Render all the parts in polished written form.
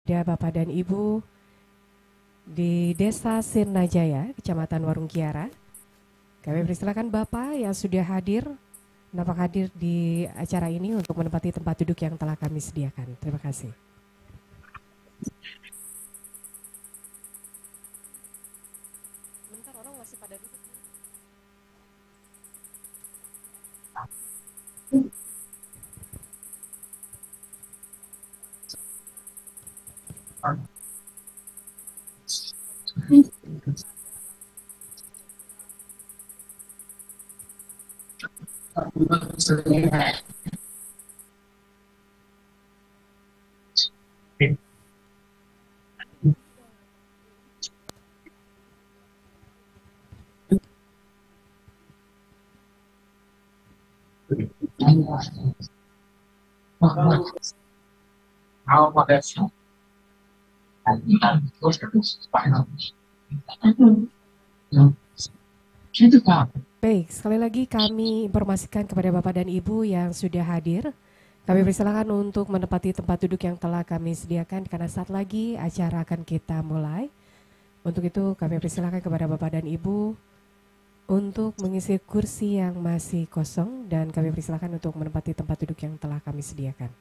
kepada Bapak dan Ibu di Desa Sirnajaya, Kecamatan Warung Kiara. Kami persilakan Bapak yang sudah hadir, nampak hadir di acara ini untuk menempati tempat duduk yang telah kami sediakan. Terima kasih. Bentar, orang masih pada duduk. Baik, sekali lagi kami informasikan kepada Bapak dan Ibu yang sudah hadir. Kami persilakan untuk menempati tempat duduk yang telah kami sediakan karena saat lagi acara akan kita mulai. Untuk itu kami persilakan kepada Bapak dan Ibu untuk mengisi kursi yang masih kosong dan kami persilakan untuk menempati tempat duduk yang telah kami sediakan.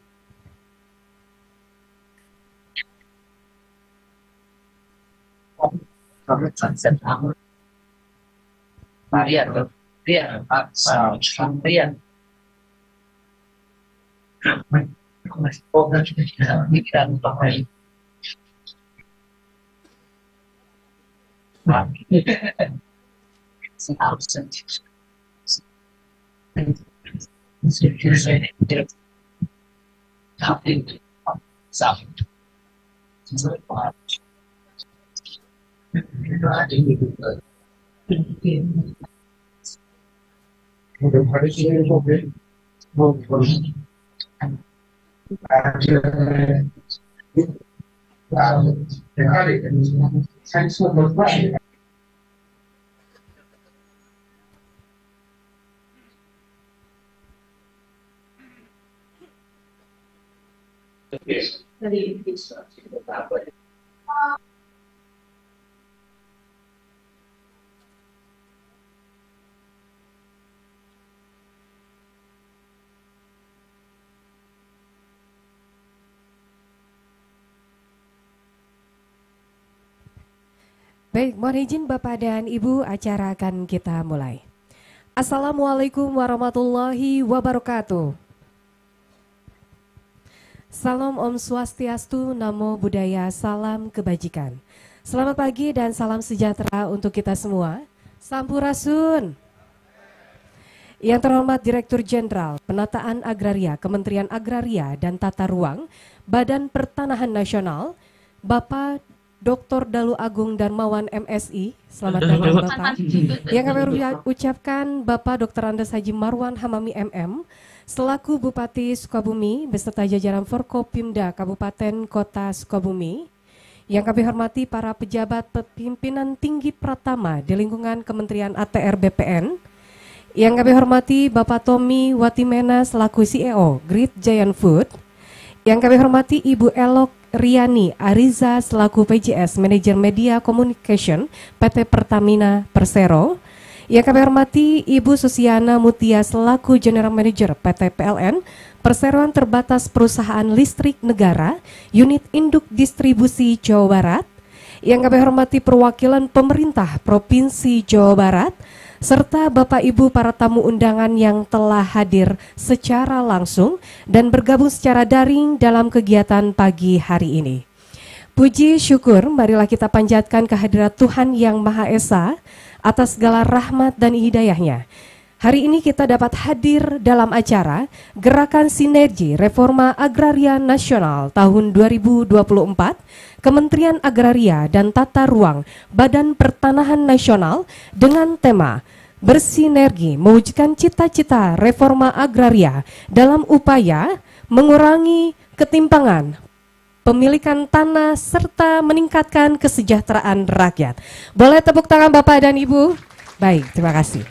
Baik, mohon izin Bapak dan Ibu, acara akan kita mulai. Assalamualaikum warahmatullahi wabarakatuh. Salam Om Swastiastu, Namo Buddhaya, salam kebajikan. Selamat pagi dan salam sejahtera untuk kita semua. Sampurasun. Yang terhormat Direktur Jenderal Penataan Agraria, Kementerian Agraria dan Tata Ruang, Badan Pertanahan Nasional, Bapak Dr. Dalu Agung Darmawan MSI, selamat datang Bapak. Yang kami ucapkan Bapak Dr. Andes Haji Marwan Hamami MM, selaku Bupati Sukabumi beserta jajaran Forkopimda Kabupaten Kota Sukabumi. Yang kami hormati para pejabat pimpinan tinggi Pratama di lingkungan Kementerian ATR BPN. Yang kami hormati Bapak Tommy Watimena selaku CEO Great Giant Food. Yang kami hormati Ibu Elok Riani Ariza selaku PJS Manager Media Communication PT Pertamina Persero. Yang kami hormati Ibu Susiana Mutia selaku General Manager PT PLN Perseroan Terbatas Perusahaan Listrik Negara Unit Induk Distribusi Jawa Barat. Yang kami hormati perwakilan pemerintah Provinsi Jawa Barat serta Bapak Ibu para tamu undangan yang telah hadir secara langsung dan bergabung secara daring dalam kegiatan pagi hari ini. Puji syukur marilah kita panjatkan kehadirat Tuhan Yang Maha Esa atas segala rahmat dan hidayahnya. Hari ini kita dapat hadir dalam acara Gerakan Sinergi Reforma Agraria Nasional tahun 2024 Kementerian Agraria dan Tata Ruang Badan Pertanahan Nasional dengan tema Bersinergi mewujudkan cita-cita reforma agraria dalam upaya mengurangi ketimpangan pemilikan tanah serta meningkatkan kesejahteraan rakyat. Boleh tepuk tangan Bapak dan Ibu? Baik, terima kasih.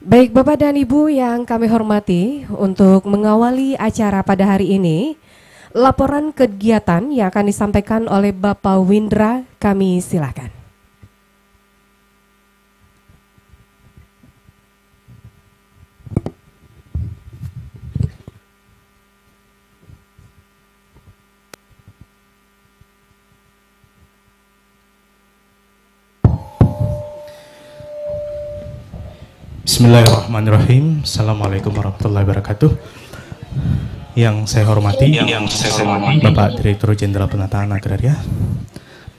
Baik Bapak dan Ibu yang kami hormati, untuk mengawali acara pada hari ini, laporan kegiatan yang akan disampaikan oleh Bapak Windra, kami silakan. Bismillahirrahmanirrahim. Assalamualaikum warahmatullahi wabarakatuh. Yang saya hormati, Bapak Direktur Jenderal Penataan Agraria,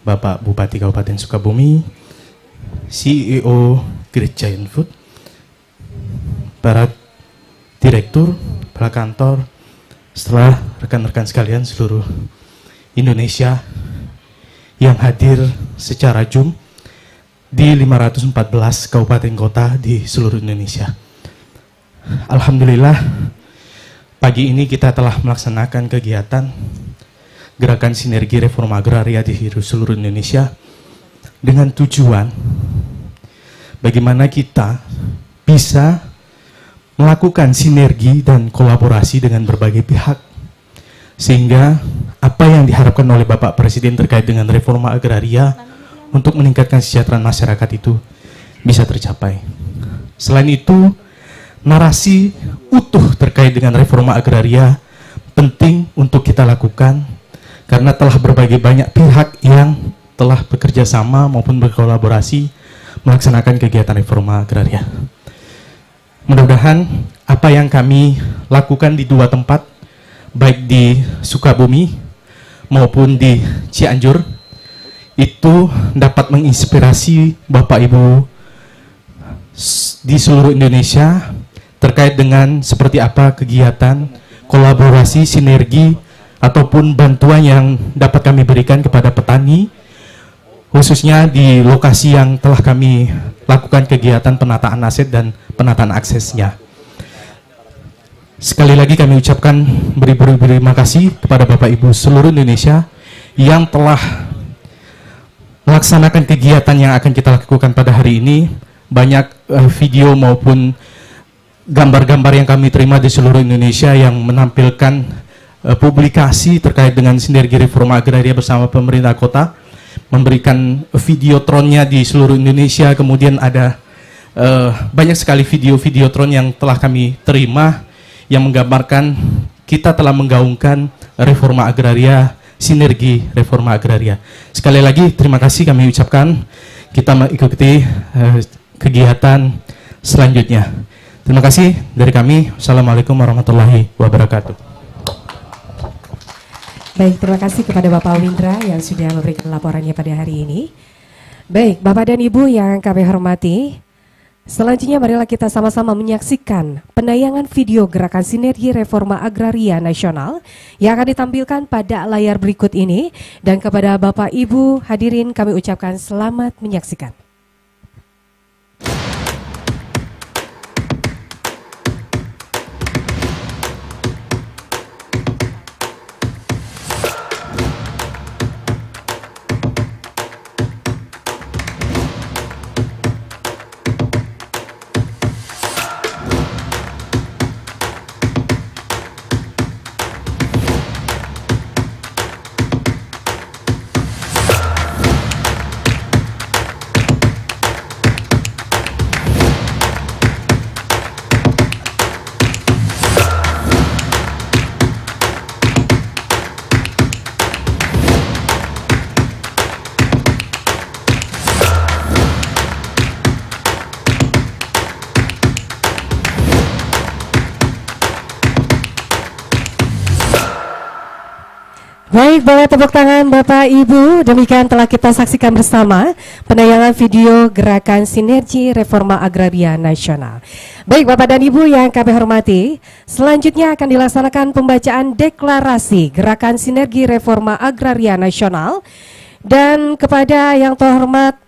Bapak Bupati Kabupaten Sukabumi, CEO Great Giant Food, para direktur, para kantor, setelah rekan-rekan sekalian seluruh Indonesia yang hadir secara Zoom di 514 kabupaten kota di seluruh Indonesia. Alhamdulillah, pagi ini kita telah melaksanakan kegiatan Gerakan Sinergi Reforma Agraria di seluruh Indonesia dengan tujuan bagaimana kita bisa melakukan sinergi dan kolaborasi dengan berbagai pihak, sehingga apa yang diharapkan oleh Bapak Presiden terkait dengan reforma agraria untuk meningkatkan kesejahteraan masyarakat itu bisa tercapai. Selain itu, narasi utuh terkait dengan reforma agraria penting untuk kita lakukan karena telah berbagai banyak pihak yang telah bekerja sama maupun berkolaborasi melaksanakan kegiatan reforma agraria. Mudah-mudahan apa yang kami lakukan di dua tempat, baik di Sukabumi maupun di Cianjur, itu dapat menginspirasi Bapak Ibu di seluruh Indonesia terkait dengan seperti apa kegiatan, kolaborasi, sinergi, ataupun bantuan yang dapat kami berikan kepada petani, khususnya di lokasi yang telah kami lakukan kegiatan penataan aset dan penataan aksesnya. Sekali lagi kami ucapkan beribu-ribu terima kasih kepada Bapak Ibu seluruh Indonesia yang telah melaksanakan kegiatan yang akan kita lakukan pada hari ini. Banyak video maupun gambar-gambar yang kami terima di seluruh Indonesia yang menampilkan publikasi terkait dengan sinergi reforma agraria bersama pemerintah kota, memberikan videotronnya di seluruh Indonesia. Kemudian ada banyak sekali video-videotron yang telah kami terima yang menggambarkan kita telah menggaungkan reforma agraria, sinergi reforma agraria. Sekali lagi terima kasih kami ucapkan. Kita mengikuti kegiatan selanjutnya. Terima kasih dari kami. Assalamualaikum warahmatullahi wabarakatuh. Baik, terima kasih kepada Bapak Windra yang sudah memberikan laporannya pada hari ini. Baik, Bapak dan Ibu yang kami hormati, selanjutnya marilah kita sama-sama menyaksikan penayangan video Gerakan Sinergi Reforma Agraria Nasional yang akan ditampilkan pada layar berikut ini. Dan kepada Bapak Ibu hadirin kami ucapkan selamat menyaksikan. Baik, boleh tepuk tangan Bapak Ibu. Demikian telah kita saksikan bersama penayangan video Gerakan Sinergi Reforma Agraria Nasional. Baik Bapak dan Ibu yang kami hormati, selanjutnya akan dilaksanakan pembacaan deklarasi Gerakan Sinergi Reforma Agraria Nasional. Dan kepada yang terhormat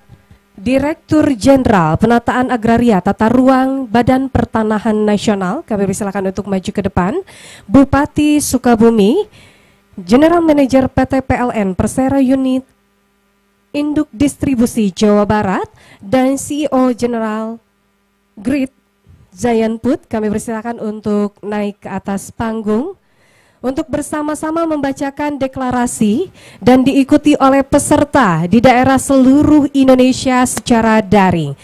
Direktur Jenderal Penataan Agraria Tata Ruang Badan Pertanahan Nasional, kami persilakan untuk maju ke depan. Bupati Sukabumi, General Manager PT PLN Persero Unit Induk Distribusi Jawa Barat, dan CEO General Great Giant Food, kami persilakan untuk naik ke atas panggung untuk bersama-sama membacakan deklarasi dan diikuti oleh peserta di daerah seluruh Indonesia secara daring.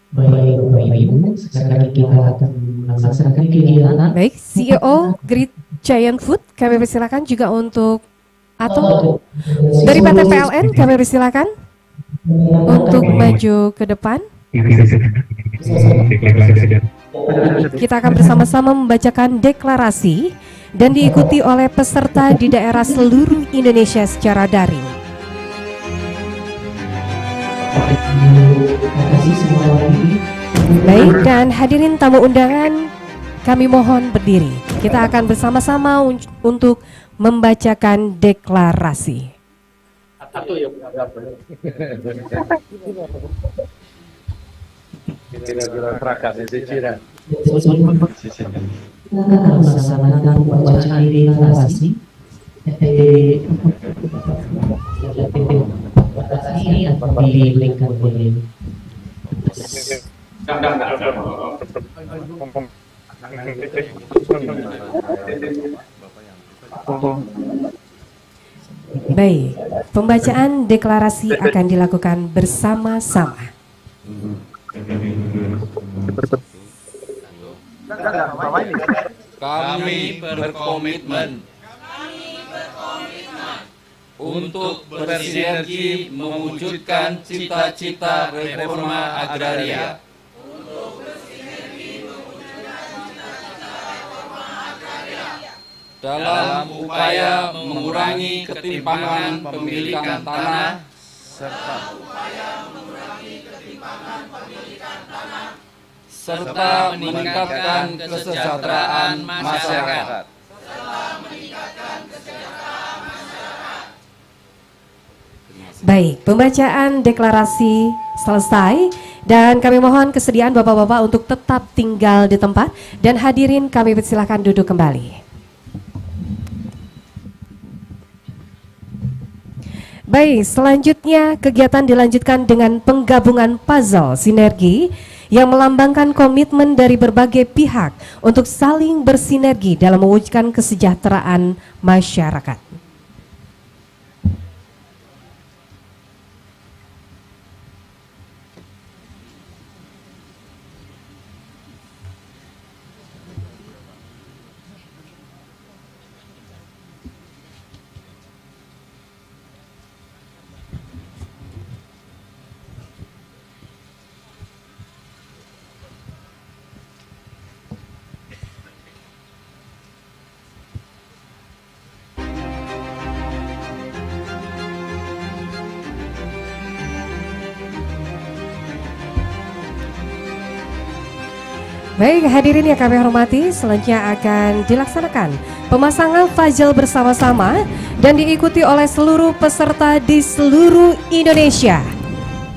Baik, Bapak Ibu, sekarang kita akan melaksanakan kegiatan. Baik, CEO Great Giant Food, kami persilakan juga untuk atau dari PT PLN, kami persilakan untuk maju ke depan. Kita akan bersama-sama membacakan deklarasi dan diikuti oleh peserta di daerah seluruh Indonesia secara daring. Baik, dan hadirin tamu undangan, kami mohon berdiri. Kita akan bersama-sama untuk membacakan deklarasi. Kita akan melaksanakan pembacaan deklarasi. Deklarasi ini akan diberikan oleh Baik, pembacaan deklarasi akan dilakukan bersama-sama. Kami berkomitmen untuk bersinergi mewujudkan cita-cita reforma agraria. Dalam upaya mengurangi ketimpangan pemilikan tanah serta meningkatkan kesejahteraan masyarakat. Baik, pembacaan deklarasi selesai dan kami mohon kesediaan Bapak-Bapak untuk tetap tinggal di tempat dan hadirin kami persilakan duduk kembali. Baik, selanjutnya kegiatan dilanjutkan dengan penggabungan puzzle sinergi yang melambangkan komitmen dari berbagai pihak untuk saling bersinergi dalam mewujudkan kesejahteraan masyarakat. Baik, hadirin yang kami hormati, selanjutnya akan dilaksanakan pemasangan puzzle bersama-sama dan diikuti oleh seluruh peserta di seluruh Indonesia.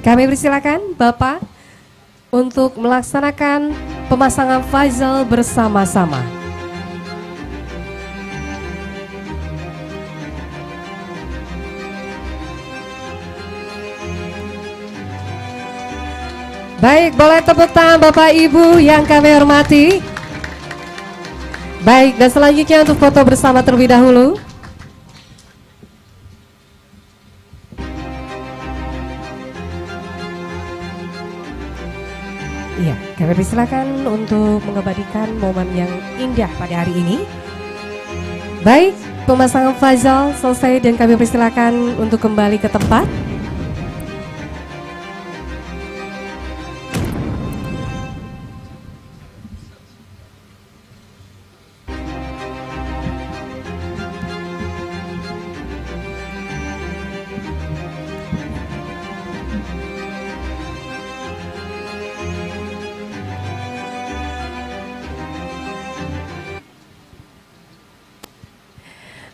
Kami persilakan Bapak untuk melaksanakan pemasangan puzzle bersama-sama. Baik, boleh tepuk tangan Bapak Ibu yang kami hormati. Baik, dan selanjutnya untuk foto bersama terlebih dahulu. Iya, kami persilakan untuk mengabadikan momen yang indah pada hari ini. Baik, pemasangan puzzle selesai dan kami persilakan untuk kembali ke tempat.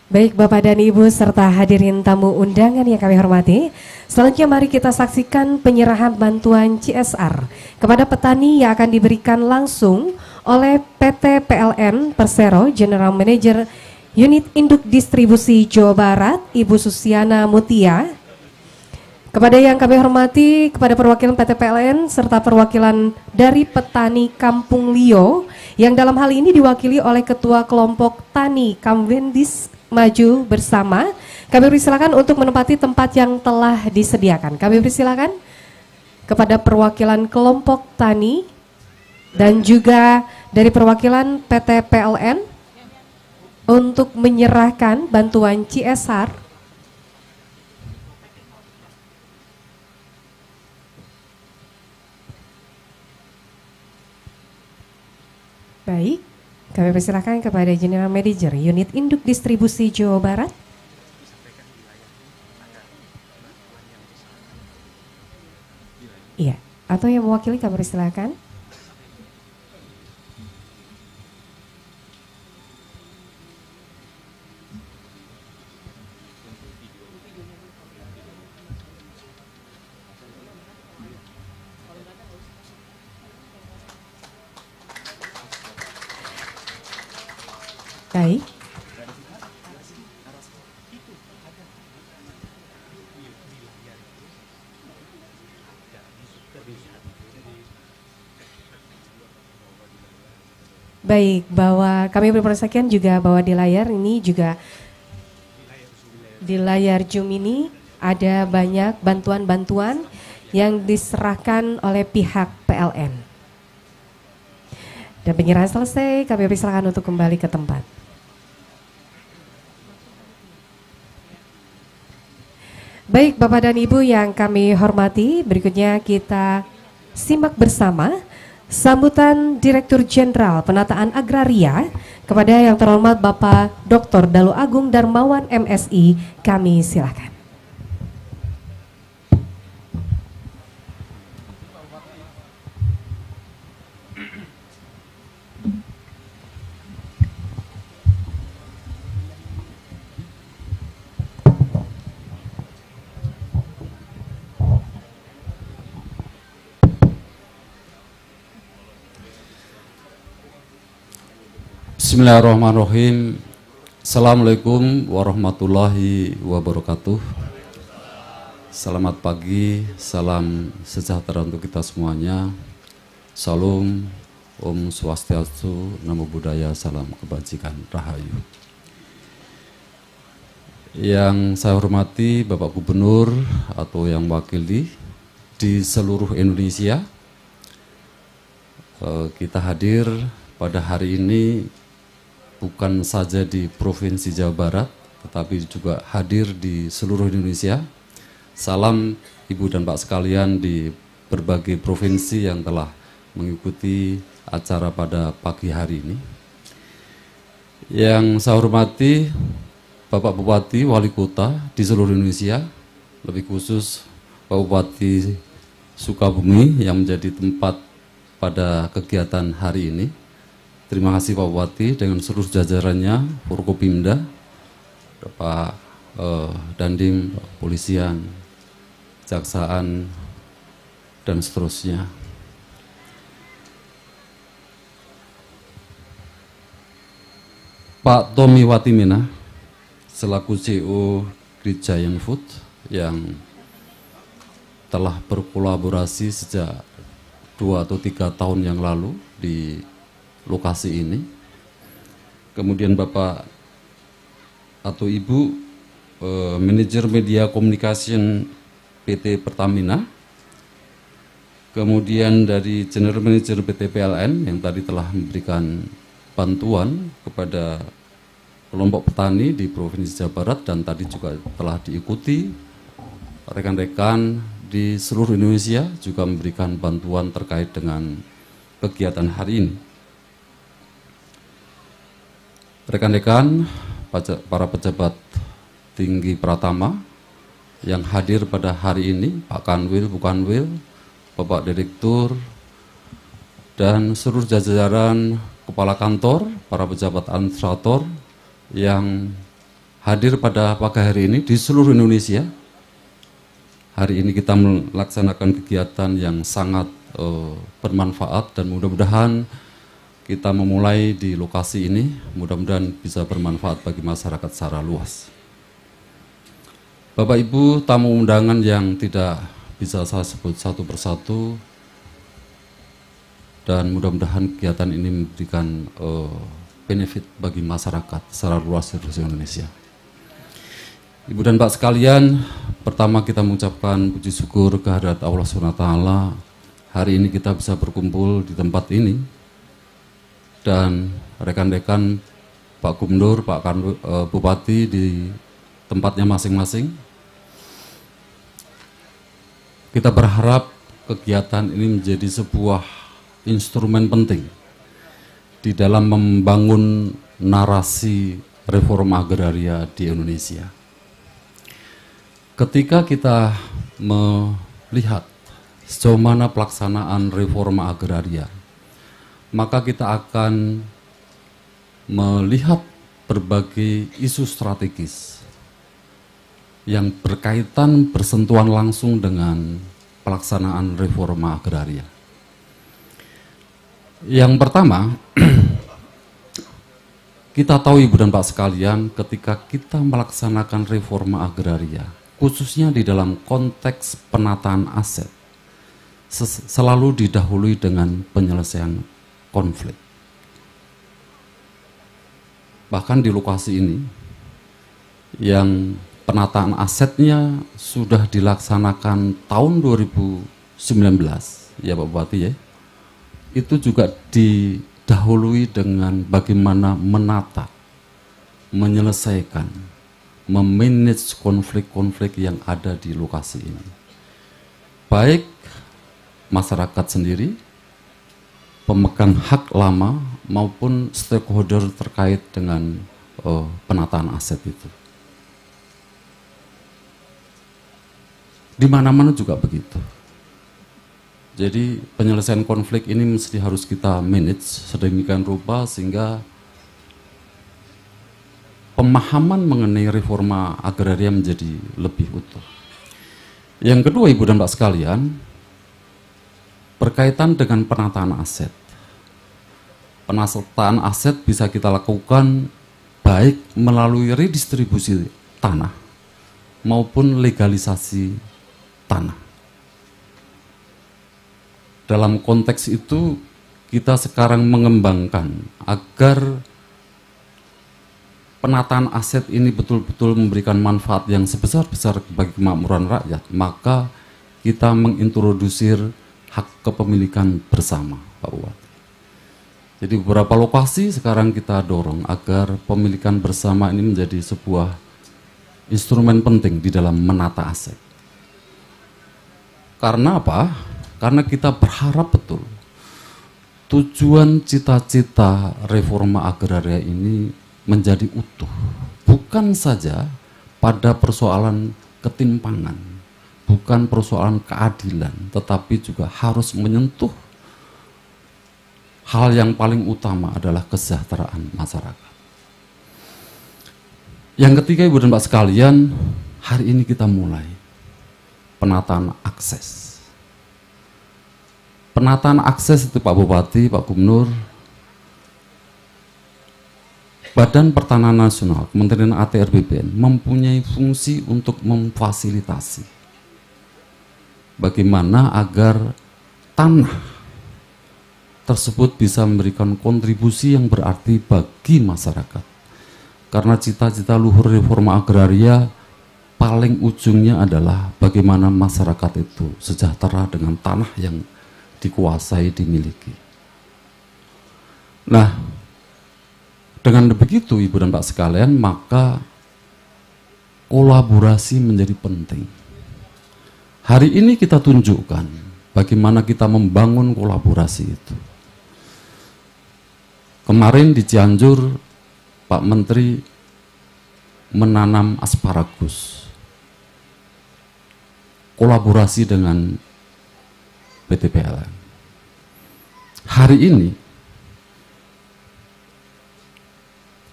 Baik Bapak dan Ibu serta hadirin tamu undangan yang kami hormati, selanjutnya mari kita saksikan penyerahan bantuan CSR kepada petani yang akan diberikan langsung oleh PT PLN Persero General Manager Unit Induk Distribusi Jawa Barat Ibu Susiana Mutia. Kepada yang kami hormati, kepada perwakilan PT PLN serta perwakilan dari petani Kampung Lio yang dalam hal ini diwakili oleh Ketua Kelompok Tani Kamwendis Maju Bersama, kami persilakan untuk menempati tempat yang telah disediakan. Kami persilakan kepada perwakilan kelompok tani dan juga dari perwakilan PT PLN untuk menyerahkan bantuan CSR. Baik, kami persilakan kepada General Manager Unit Induk Distribusi Jawa Barat. Iya, atau yang mewakili kami persilakan. Baik. Baik, bahwa kami mempersaksikan juga bahwa di layar ini juga di layar Zoom ini ada banyak bantuan-bantuan yang diserahkan oleh pihak PLN. Dan penyerahan selesai, kami persilakan untuk kembali ke tempat. Baik Bapak dan Ibu yang kami hormati, berikutnya kita simak bersama sambutan Direktur Jenderal Penataan Agraria kepada yang terhormat Bapak Dr. Dalu Agung Darmawan MSI, kami silakan. Bismillahirrahmanirrahim. Assalamualaikum warahmatullahi wabarakatuh. Selamat pagi, salam sejahtera untuk kita semuanya. Salam, Om Swastiastu, Namo Buddhaya, salam kebajikan, Rahayu. Yang saya hormati Bapak Gubernur atau yang wakili di seluruh Indonesia, kita hadir pada hari ini bukan saja di Provinsi Jawa Barat, tetapi juga hadir di seluruh Indonesia. Salam Ibu dan Pak sekalian di berbagai provinsi yang telah mengikuti acara pada pagi hari ini. Yang saya hormati Bapak Bupati, Wali Kota di seluruh Indonesia, lebih khusus Pak Bupati Sukabumi yang menjadi tempat pada kegiatan hari ini. Terima kasih Pak Bupati dengan seluruh jajarannya, Forkopimda, Pak Dandim, Polisian, Kejaksaan, dan seterusnya. Pak Tommy Watimena, selaku CEO Great Giant Food yang telah berkolaborasi sejak 2 atau 3 tahun yang lalu di lokasi ini. Kemudian Bapak atau Ibu Manajer Media Communication PT Pertamina. Kemudian dari General Manager PT PLN yang tadi telah memberikan bantuan kepada kelompok petani di Provinsi Jawa Barat dan tadi juga telah diikuti rekan-rekan di seluruh Indonesia juga memberikan bantuan terkait dengan kegiatan hari ini. Rekan-rekan, para pejabat tinggi Pratama yang hadir pada hari ini, Pak Kanwil, Bu Kanwil, Bapak Direktur, dan seluruh jajaran kepala kantor, para pejabat administrator yang hadir pada pagi hari ini di seluruh Indonesia. Hari ini kita melaksanakan kegiatan yang sangat bermanfaat dan mudah-mudahan kita memulai di lokasi ini, mudah-mudahan bisa bermanfaat bagi masyarakat secara luas. Bapak Ibu tamu undangan yang tidak bisa saya sebut satu persatu, dan mudah-mudahan kegiatan ini memberikan benefit bagi masyarakat secara luas di Indonesia. Ibu dan Pak sekalian, pertama kita mengucapkan puji syukur kehadirat Allah SWT. Hari ini kita bisa berkumpul di tempat ini, dan rekan-rekan Pak Gubernur, Pak Bupati di tempatnya masing-masing. Kita berharap kegiatan ini menjadi sebuah instrumen penting di dalam membangun narasi reforma agraria di Indonesia. Ketika kita melihat sejauh mana pelaksanaan reforma agraria, maka kita akan melihat berbagai isu strategis yang berkaitan bersentuhan langsung dengan pelaksanaan reforma agraria. Yang pertama, kita tahu Ibu dan Pak sekalian, ketika kita melaksanakan reforma agraria, khususnya di dalam konteks penataan aset, selalu didahului dengan penyelesaian konflik. Bahkan di lokasi ini, yang penataan asetnya sudah dilaksanakan tahun 2019, ya Pak Bupati ya, itu juga didahului dengan bagaimana menata, menyelesaikan, memanage konflik-konflik yang ada di lokasi ini. Baik masyarakat sendiri, pemegang hak lama, maupun stakeholder terkait dengan penataan aset itu. Di mana-mana juga begitu. Jadi penyelesaian konflik ini mesti harus kita manage sedemikian rupa sehingga pemahaman mengenai reforma agraria menjadi lebih utuh. Yang kedua Ibu dan Pak sekalian, berkaitan dengan penataan aset. Penataan aset bisa kita lakukan baik melalui redistribusi tanah maupun legalisasi tanah. Dalam konteks itu, kita sekarang mengembangkan agar penataan aset ini betul-betul memberikan manfaat yang sebesar-besar bagi kemakmuran rakyat, maka kita mengintrodusir hak kepemilikan bersama, Pak Bupati. Jadi beberapa lokasi sekarang kita dorong agar pemilikan bersama ini menjadi sebuah instrumen penting di dalam menata aset. Karena apa? Karena kita berharap betul tujuan cita-cita reforma agraria ini menjadi utuh. Bukan saja pada persoalan ketimpangan, bukan persoalan keadilan, tetapi juga harus menyentuh hal yang paling utama adalah kesejahteraan masyarakat. Yang ketiga Ibu dan Pak sekalian, hari ini kita mulai penataan akses. Penataan akses itu Pak Bupati, Pak Gubernur, Badan Pertanahan Nasional, Kementerian ATR BPN mempunyai fungsi untuk memfasilitasi bagaimana agar tanah tersebut bisa memberikan kontribusi yang berarti bagi masyarakat. Karena cita-cita luhur reforma agraria paling ujungnya adalah bagaimana masyarakat itu sejahtera dengan tanah yang dikuasai, dimiliki. Nah, dengan begitu Ibu dan Pak sekalian, maka kolaborasi menjadi penting. Hari ini kita tunjukkan bagaimana kita membangun kolaborasi itu. Kemarin di Cianjur, Pak Menteri menanam asparagus. Kolaborasi dengan PT PLN. Hari ini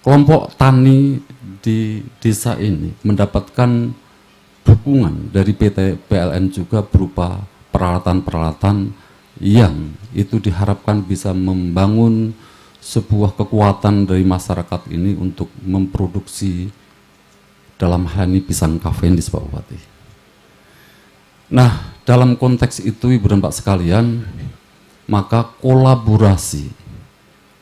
kelompok tani di desa ini mendapatkan dukungan dari PT PLN juga berupa peralatan-peralatan yang itu diharapkan bisa membangun sebuah kekuatan dari masyarakat ini untuk memproduksi dalam hal ini pisang Cavendish, Pak Bupati. Nah, dalam konteks itu Ibu dan Pak sekalian, maka kolaborasi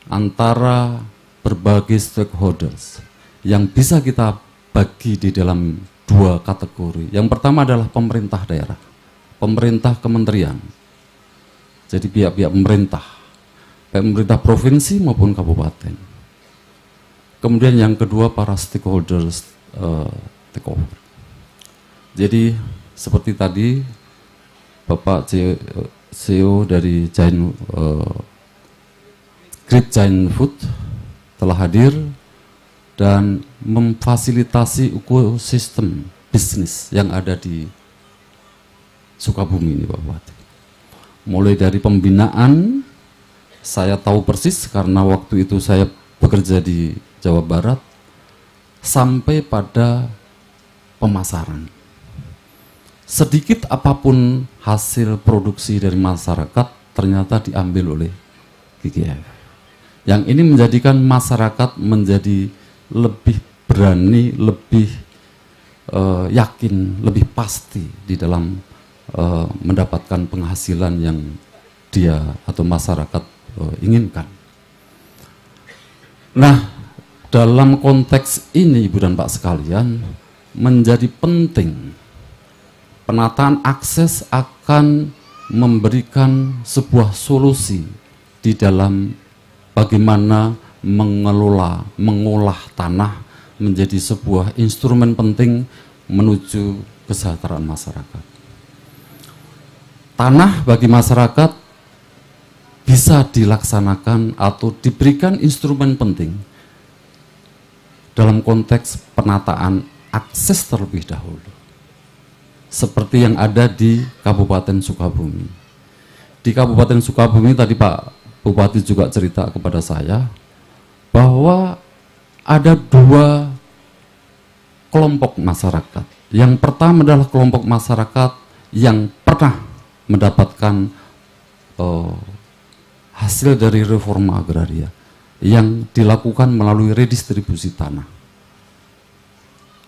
antara berbagai stakeholders yang bisa kita bagi di dalam dua kategori. Yang pertama adalah pemerintah daerah, pemerintah kementerian. Jadi pihak-pihak pemerintah, baik pemerintah provinsi maupun kabupaten. Kemudian yang kedua para stakeholders, takeover. Jadi seperti tadi Bapak CEO dari Great Giant Food telah hadir dan memfasilitasi ekosistem bisnis yang ada di Sukabumi ini, Pak Bupati. Mulai dari pembinaan, saya tahu persis karena waktu itu saya bekerja di Jawa Barat, sampai pada pemasaran. Sedikit apapun hasil produksi dari masyarakat ternyata diambil oleh GGF. Yang ini menjadikan masyarakat menjadi lebih berani, lebih yakin, lebih pasti di dalam mendapatkan penghasilan yang dia atau masyarakat inginkan. Nah, dalam konteks ini Ibu dan Pak sekalian, menjadi penting penataan akses akan memberikan sebuah solusi di dalam bagaimana mengolah tanah menjadi sebuah instrumen penting menuju kesejahteraan masyarakat. Tanah bagi masyarakat bisa dilaksanakan atau diberikan instrumen penting dalam konteks penataan akses terlebih dahulu. Seperti yang ada di Kabupaten Sukabumi. Di Kabupaten Sukabumi tadi Pak Bupati juga cerita kepada saya bahwa ada dua kelompok masyarakat. Yang pertama adalah kelompok masyarakat yang pernah mendapatkan hasil dari reforma agraria yang dilakukan melalui redistribusi tanah.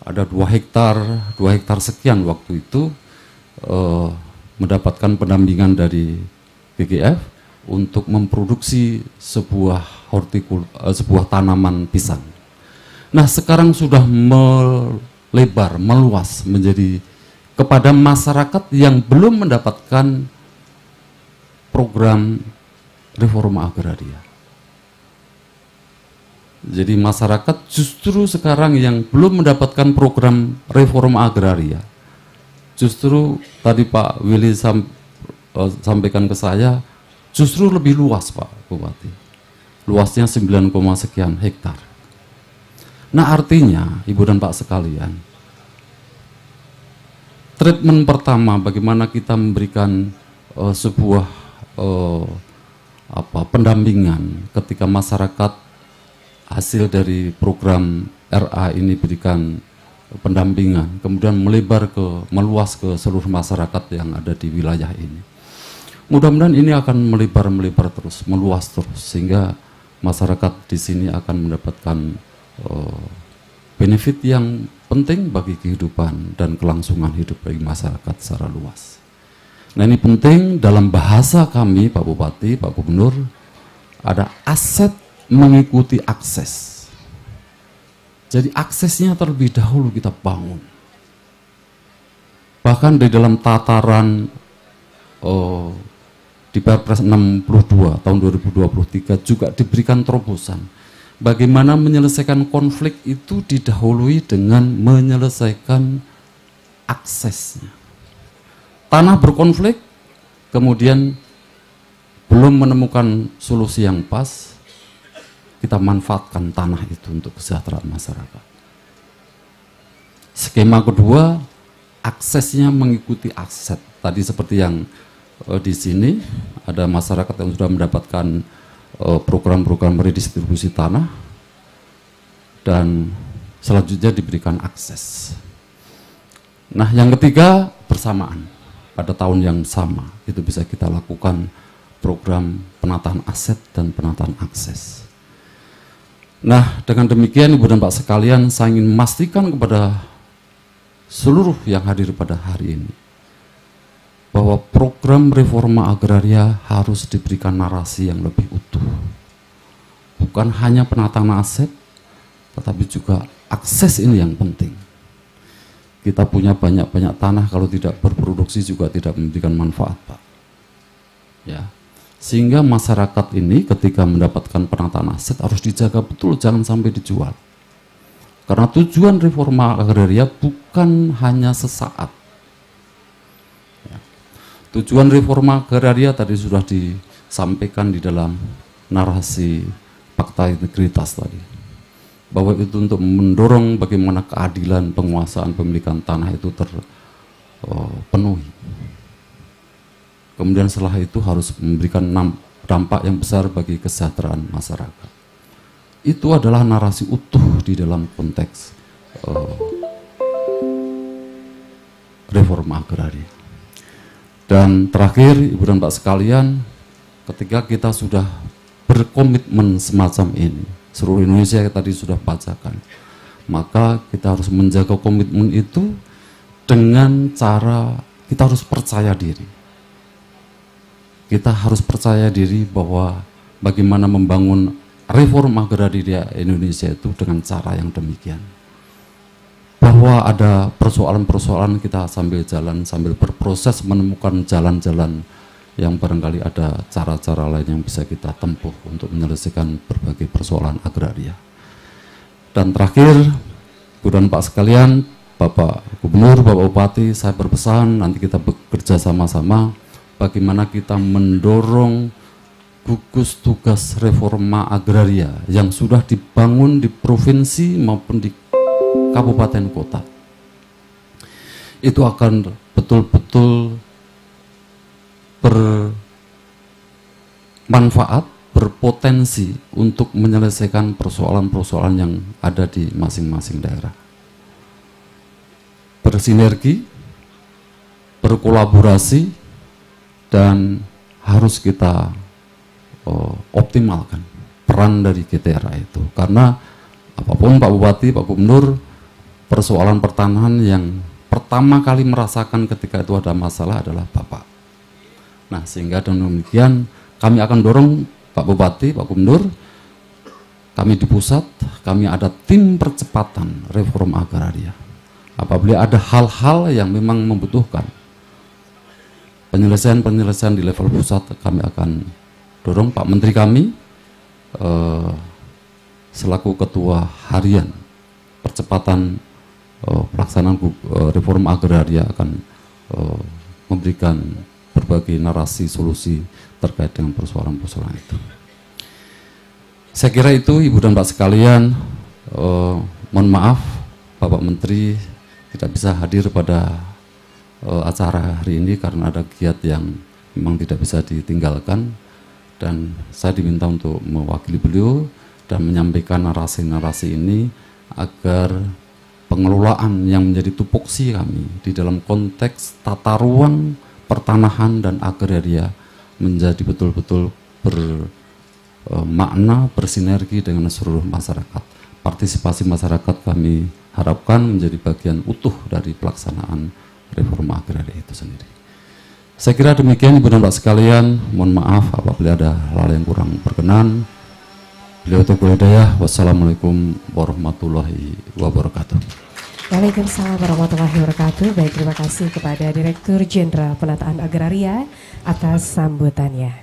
Ada 2 hektar sekian waktu itu mendapatkan pendampingan dari BGF untuk memproduksi sebuah tanaman pisang. Nah, sekarang sudah melebar, meluas menjadi kepada masyarakat yang belum mendapatkan program reforma agraria. Jadi masyarakat justru sekarang yang belum mendapatkan program reforma agraria. Justru tadi Pak Willy sampaikan ke saya, justru lebih luas Pak Bupati. Luasnya 9, sekian hektar. Nah, artinya Ibu dan Pak sekalian, treatment pertama bagaimana kita memberikan sebuah pendampingan ketika masyarakat hasil dari program RA ini berikan pendampingan, kemudian meluas ke seluruh masyarakat yang ada di wilayah ini. Mudah-mudahan ini akan melebar terus, meluas terus, sehingga masyarakat di sini akan mendapatkan benefit yang penting bagi kehidupan dan kelangsungan hidup bagi masyarakat secara luas. Nah, ini penting dalam bahasa kami Pak Bupati, Pak Gubernur, ada aset mengikuti akses. Jadi aksesnya terlebih dahulu kita bangun. Bahkan di dalam tataran di Perpres 62 tahun 2023 juga diberikan terobosan. Bagaimana menyelesaikan konflik itu didahului dengan menyelesaikan aksesnya. Tanah berkonflik, kemudian belum menemukan solusi yang pas, kita manfaatkan tanah itu untuk kesejahteraan masyarakat. Skema kedua, aksesnya mengikuti aset. Tadi seperti yang di sini ada masyarakat yang sudah mendapatkan program-program redistribusi tanah dan selanjutnya diberikan akses. Nah, yang ketiga, bersamaan pada tahun yang sama itu bisa kita lakukan program penataan aset dan penataan akses. Nah, dengan demikian Ibu dan Pak sekalian, saya ingin memastikan kepada seluruh yang hadir pada hari ini, bahwa program reforma agraria harus diberikan narasi yang lebih utuh. Bukan hanya penataan aset, tetapi juga akses ini yang penting. Kita punya banyak-banyak tanah, kalau tidak berproduksi juga tidak memberikan manfaat, Pak. Ya. Sehingga masyarakat ini ketika mendapatkan penataan aset harus dijaga betul, jangan sampai dijual. Karena tujuan reforma agraria bukan hanya sesaat. Ya. Tujuan reforma agraria tadi sudah disampaikan di dalam narasi fakta integritas tadi, bahwa itu untuk mendorong bagaimana keadilan penguasaan pemilikan tanah itu terpenuhi. Kemudian setelah itu harus memberikan dampak yang besar bagi kesejahteraan masyarakat. Itu adalah narasi utuh di dalam konteks reforma agraria. Dan terakhir, Ibu dan Pak sekalian, ketika kita sudah berkomitmen semacam ini, seluruh Indonesia tadi sudah bacakan, maka kita harus menjaga komitmen itu dengan cara kita harus percaya diri. Kita harus percaya diri bahwa bagaimana membangun reforma agraria Indonesia itu dengan cara yang demikian. Bahwa ada persoalan-persoalan, kita sambil jalan, sambil berproses menemukan jalan-jalan yang barangkali ada cara-cara lain yang bisa kita tempuh untuk menyelesaikan berbagai persoalan agraria. Dan terakhir, Bu dan Pak sekalian, Bapak Gubernur, Bapak Bupati, saya berpesan nanti kita bekerja sama-sama bagaimana kita mendorong gugus tugas reforma agraria yang sudah dibangun di provinsi maupun di kabupaten kota. Itu akan betul-betul bermanfaat, berpotensi untuk menyelesaikan persoalan-persoalan yang ada di masing-masing daerah. Bersinergi, berkolaborasi, dan harus kita optimalkan peran dari GTRA itu. Karena apapun Pak Bupati, Pak Gubernur, persoalan pertanahan yang pertama kali merasakan ketika itu ada masalah adalah Bapak. Nah, sehingga dengan demikian kami akan dorong Pak Bupati, Pak Gubernur, kami di pusat, kami ada tim percepatan reforma agraria. Apabila ada hal-hal yang memang membutuhkan penyelesaian-penyelesaian di level pusat, kami akan dorong Pak Menteri kami selaku Ketua Harian Percepatan Pelaksanaan Reforma Agraria akan memberikan berbagai narasi solusi terkait dengan persoalan-persoalan itu. Saya kira itu, Ibu dan Pak sekalian. Mohon maaf Bapak Menteri tidak bisa hadir pada acara hari ini karena ada kegiatan yang memang tidak bisa ditinggalkan, dan saya diminta untuk mewakili beliau dan menyampaikan narasi-narasi ini agar pengelolaan yang menjadi tupoksi kami di dalam konteks tata ruang pertanahan dan agraria menjadi betul-betul bermakna, bersinergi dengan seluruh masyarakat. Partisipasi masyarakat kami harapkan menjadi bagian utuh dari pelaksanaan reforma agraria itu sendiri. Saya kira demikian, Ibu dan Pak sekalian. Mohon maaf apabila ada hal yang kurang berkenan. Beliau taufiq hidayah. Wassalamualaikum warahmatullahi wabarakatuh. Waalaikumsalam warahmatullahi wabarakatuh. Baik, terima kasih kepada Direktur Jenderal Penataan Agraria atas sambutannya.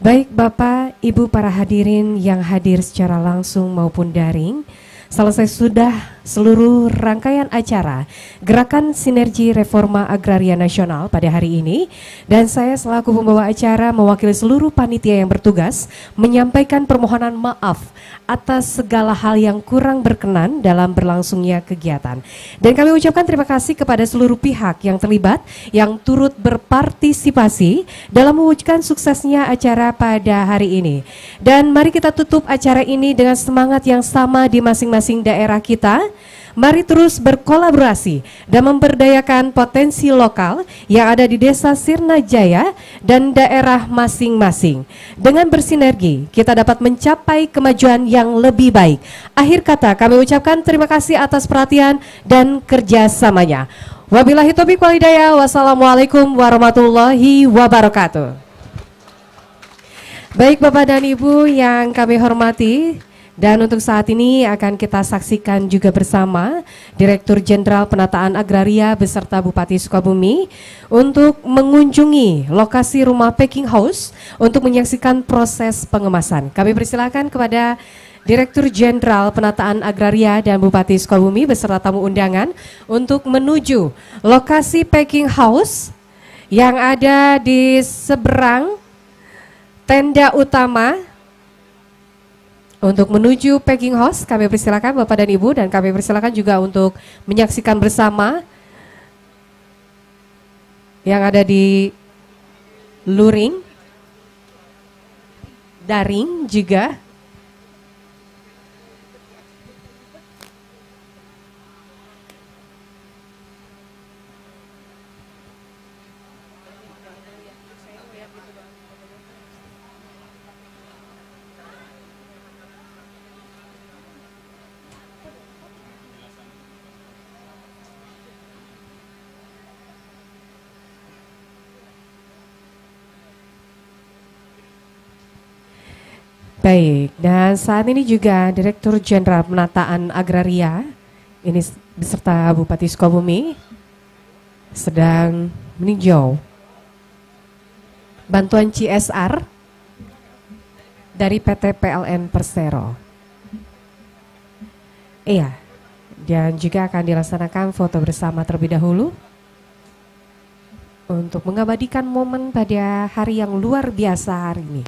Baik Bapak, Ibu para hadirin yang hadir secara langsung maupun daring, selesai sudah seluruh rangkaian acara Gerakan Sinergi Reforma Agraria Nasional pada hari ini, dan saya selaku pembawa acara mewakili seluruh panitia yang bertugas menyampaikan permohonan maaf atas segala hal yang kurang berkenan dalam berlangsungnya kegiatan. Dan kami ucapkan terima kasih kepada seluruh pihak yang terlibat yang turut berpartisipasi dalam mewujudkan suksesnya acara pada hari ini. Dan mari kita tutup acara ini dengan semangat yang sama di masing-masing daerah kita. Mari terus berkolaborasi dan memberdayakan potensi lokal yang ada di Desa Sirnajaya dan daerah masing-masing. Dengan bersinergi, kita dapat mencapai kemajuan yang lebih baik. Akhir kata, kami ucapkan terima kasih atas perhatian dan kerjasamanya. Wabillahi taufiq wal hidayah. Wassalamualaikum warahmatullahi wabarakatuh. Baik Bapak dan Ibu yang kami hormati, dan untuk saat ini akan kita saksikan juga bersama Direktur Jenderal Penataan Agraria beserta Bupati Sukabumi untuk mengunjungi lokasi rumah packing house untuk menyaksikan proses pengemasan. Kami persilakan kepada Direktur Jenderal Penataan Agraria dan Bupati Sukabumi beserta tamu undangan untuk menuju lokasi packing house yang ada di seberang tenda utama. Untuk menuju packing house, kami persilakan Bapak dan Ibu, dan kami persilakan juga untuk menyaksikan bersama yang ada di luring, daring juga. Baik, dan saat ini juga Direktur Jenderal Penataan Agraria ini beserta Bupati Sukabumi sedang meninjau bantuan CSR dari PT PLN Persero. Iya, dan juga akan dilaksanakan foto bersama terlebih dahulu untuk mengabadikan momen pada hari yang luar biasa hari ini.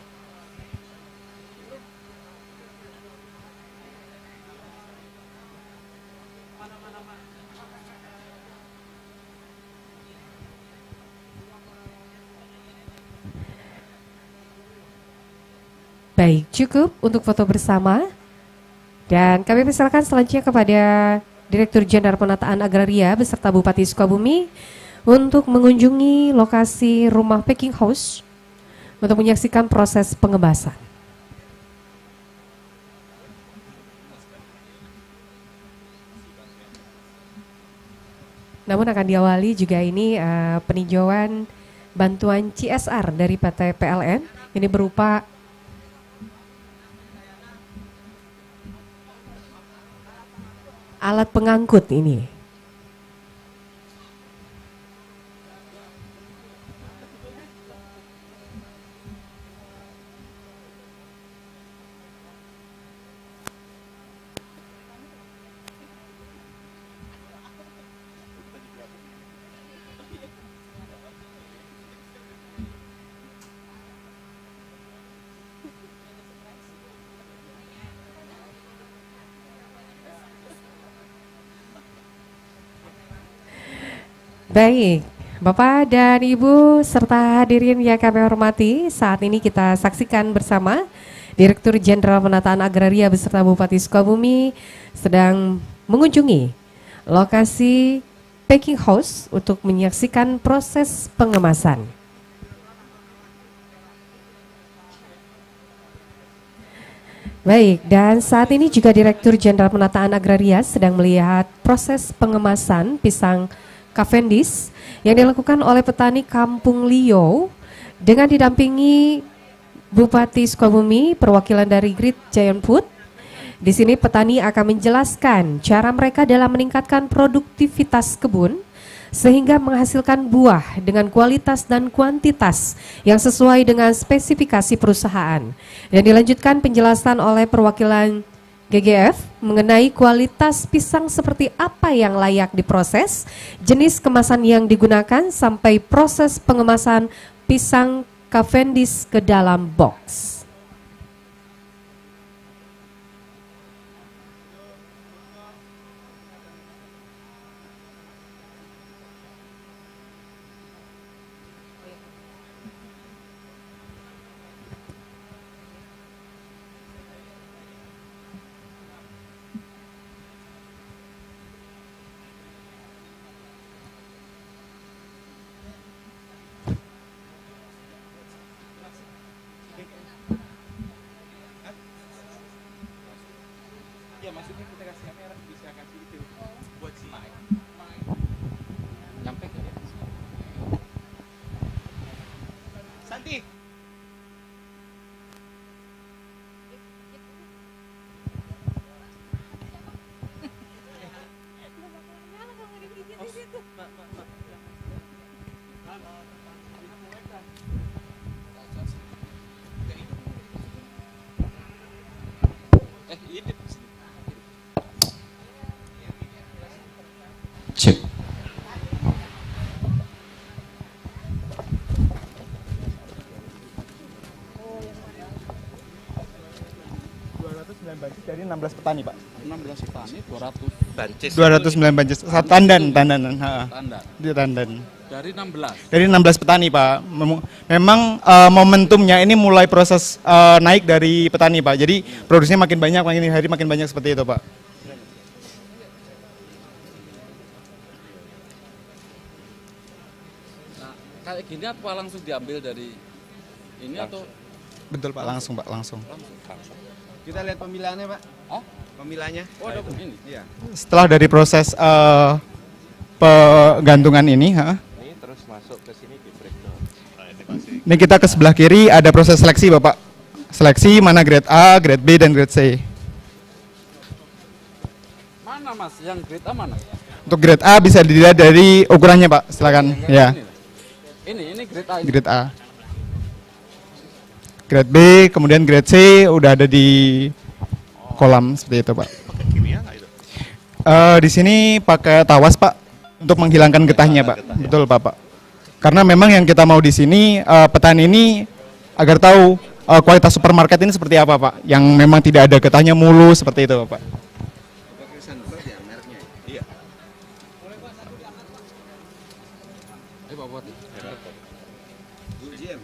Baik, cukup untuk foto bersama. Dan kami persilakan selanjutnya kepada Direktur Jenderal Penataan Agraria beserta Bupati Sukabumi untuk mengunjungi lokasi rumah packing house untuk menyaksikan proses pengemasan. Namun akan diawali juga ini peninjauan bantuan CSR dari PT PLN. Ini berupa alat pengangkut ini. Baik, Bapak dan Ibu serta hadirin yang kami hormati, saat ini kita saksikan bersama Direktur Jenderal Penataan Agraria beserta Bupati Sukabumi sedang mengunjungi lokasi packing house untuk menyaksikan proses pengemasan. Baik, dan saat ini juga Direktur Jenderal Penataan Agraria sedang melihat proses pengemasan pisang Cavendish yang dilakukan oleh petani Kampung Lio dengan didampingi Bupati Sukabumi, perwakilan dari Grid Giant Food. Di sini petani akan menjelaskan cara mereka dalam meningkatkan produktivitas kebun sehingga menghasilkan buah dengan kualitas dan kuantitas yang sesuai dengan spesifikasi perusahaan. Dan dilanjutkan penjelasan oleh perwakilan GGF mengenai kualitas pisang seperti apa yang layak diproses, jenis kemasan yang digunakan, sampai proses pengemasan pisang Cavendish ke dalam box. Cek. Dari 16 petani, Pak. 16 petani, 200 Bancis. 209 bancis. Tandan. tanda. Di tandan. Dari 16. Dari 16 petani, Pak. Memang momentumnya ini mulai proses naik dari petani, Pak. Jadi produksinya makin banyak, makin hari makin banyak seperti itu, Pak. Nah, kayak gini apa langsung diambil dari ini atau Betul, Pak. Langsung, Pak. Langsung. Kita lihat pemilahannya, Pak. Hah? Pemilahannya. Oh, ada begini. Iya. Setelah dari proses penggantungan ini, Ini terus masuk ke sini di breakdown. ini kita ke sebelah kiri ada proses seleksi, Bapak. Seleksi mana grade A, grade B, dan grade C. Mana Mas? Yang grade A mana? Untuk grade A bisa dilihat dari ukurannya, Pak. Silakan. Ya, Ini grade A. grade A. Grade B, kemudian grade C udah ada di kolam seperti itu, Pak. Di sini pakai tawas, Pak, untuk menghilangkan getahnya, Pak. Betul, Pak. Karena memang yang kita mau di sini petani ini agar tahu kualitas supermarket ini seperti apa, Pak. Yang memang tidak ada getahnya mulus seperti itu, Pak. Iya. Pak Bupati. UGM.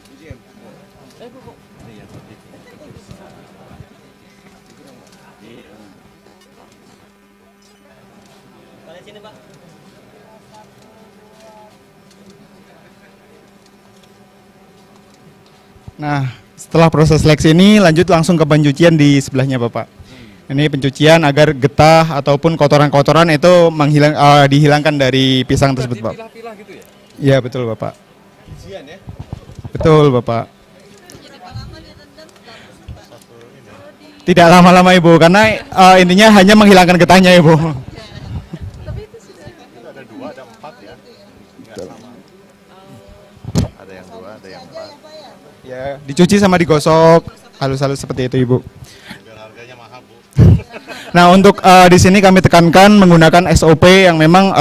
Nah, setelah proses seleksi ini lanjut langsung ke pencucian di sebelahnya, Bapak. Ini pencucian agar getah ataupun kotoran-kotoran itu dihilangkan dari pisang tersebut, Pak. Pilah-pilah gitu ya? Iya, betul, Bapak. Ujian ya. Betul, Bapak. Tidak lama-lama, Ibu, karena intinya hanya menghilangkan getahnya, Ibu. Ada 2, ada 4 ya. Enggak sama. Ada yang 2, ada yang 4. Ya, dicuci sama digosok halus-halus seperti itu, Ibu. Biar harganya mahal, Bu. Nah, untuk di sini kami tekankan menggunakan SOP yang memang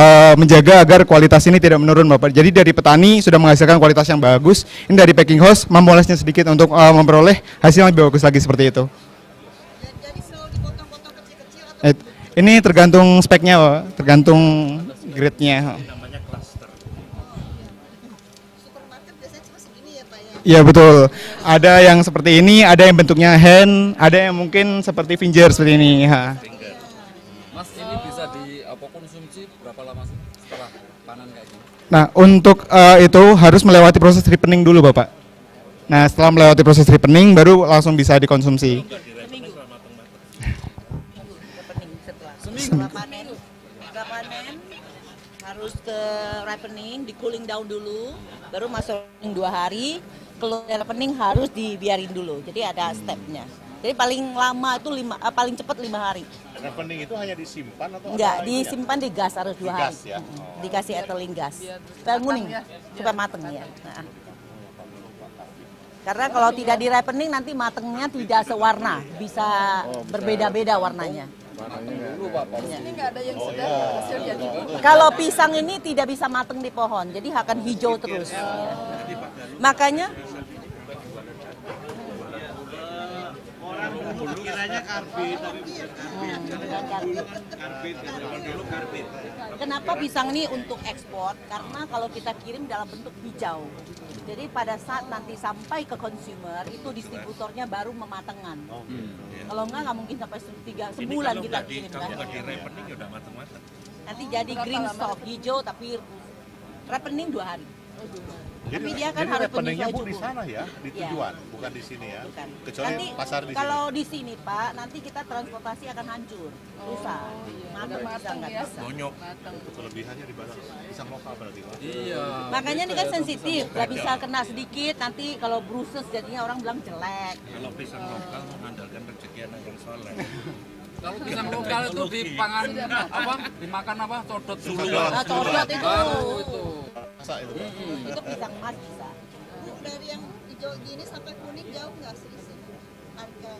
menjaga agar kualitas ini tidak menurun, Bapak. Jadi dari petani sudah menghasilkan kualitas yang bagus. Ini dari packing house memolesnya sedikit untuk memperoleh hasil yang lebih bagus lagi seperti itu. Jadi selalu dipotong-potong kecil-kecil atau Ini tergantung speknya, Pak. Tergantung grade-nya. supermarket biasanya cuma segini ya Pak ya? Iya, betul. Ada yang seperti ini, ada yang bentuknya hand, ada yang mungkin seperti finger seperti ini. Ya. Mas, ini bisa konsumsi berapa lama sih setelah panen kayak gini? Nah, untuk itu harus melewati proses ripening dulu, Bapak. Nah, setelah melewati proses ripening baru langsung bisa dikonsumsi. Setelah panen harus ke ripening, di cooling down dulu, baru masuk 2 hari. Kalau ripening harus dibiarin dulu, jadi ada stepnya. Jadi paling lama itu paling cepat 5 hari. Rekening itu hanya disimpan atau Enggak, ada lagi disimpan di gas harus 2 hari. gas ya? Dikasih ethylene gas. Supaya nguning, supaya mateng ya. Nah. Karena kalau tidak di ripening nanti matengnya tidak sewarna, bisa berbeda-beda warnanya. Kalau pisang ini tidak bisa mateng di pohon, jadi akan hijau terus. Makanya kiranya karbit kenapa pisang ini untuk ekspor? Karena kalau kita kirim dalam bentuk hijau. Jadi pada saat nanti sampai ke consumer itu distributornya baru mematengkan. Kalau nggak mungkin sampai sebulan kita kirim kan. Nanti jadi green stock hijau tapi ripening 2 hari. Tapi dia kan harus revenue-nya penyesuai Bu di suhu. sana ya, di Iya. tujuan, bukan di sini ya. Bukan. Kecuali Nanti pasar di kalau sini. di sini Pak, nanti kita transportasi akan hancur, rusak, matang bisa nggak bisa. Bonyok. Itu kelebihannya di mana? Pisang lokal berarti Pak. Iya. Makanya ini kan sensitif, nggak bisa kena sedikit, nanti kalau bruises jadinya orang bilang jelek. Kalau pisang lokal mengandalkan rezeki anak yang soleh. Kalau pisang lokal itu dipangan apa? Dimakan apa? Codot dulu. Nah, codot itu. Itu. Masa itu Pak? Itu pisang emas bisa. Dari yang hijau gini sampai kuning jauh nggak sih harga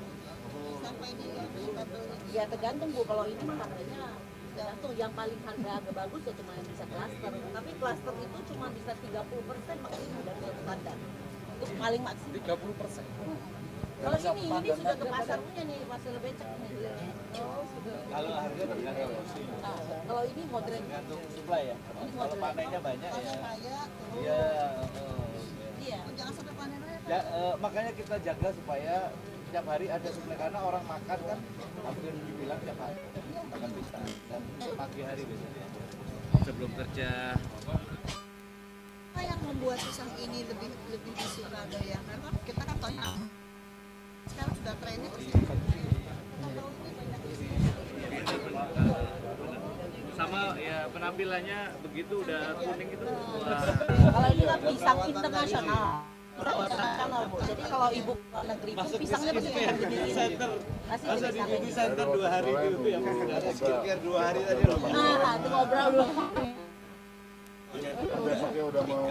sampai di label ini? Ya tergantung Bu, kalau ini mah harganya tergantung, yang paling harga agak bagus ya cuma yang bisa klaster. Tapi klaster itu cuma bisa 30% maksimum dari satu standar. Itu paling maksimum. 30%. Kalau ini sudah ke pasar punya nih, pasar becek nih. Oh, sudah. Kalau harga tergantung. Nah, kalau ini modern. Tergantung supply ya. Ini Kalau modern. panennya banyak ya. Kayak Iya. Iya. jangan sampai panen raya. Ya, makanya kita jaga supaya tiap hari ada suplai karena orang makan kan hampir dibilang tiap hari makan pisang dan pagi hari biasanya sebelum kerja. Apa yang membuat pisang ini lebih disuka doyan? Karena kita kan tahu sekarang sudah trennya ke sini. Sama ya penampilannya begitu udah kuning itu. Kalau ini kan pisang internasional. Internasional Bu. Jadi kalau ibu negeri pun pisangnya pasti pisang jenis ini. Pasti Masa di jenis beauty center 2 hari itu ya ada skincare 2 hari tadi loh. Nah, itu ngobrol dulu. Besoknya udah mau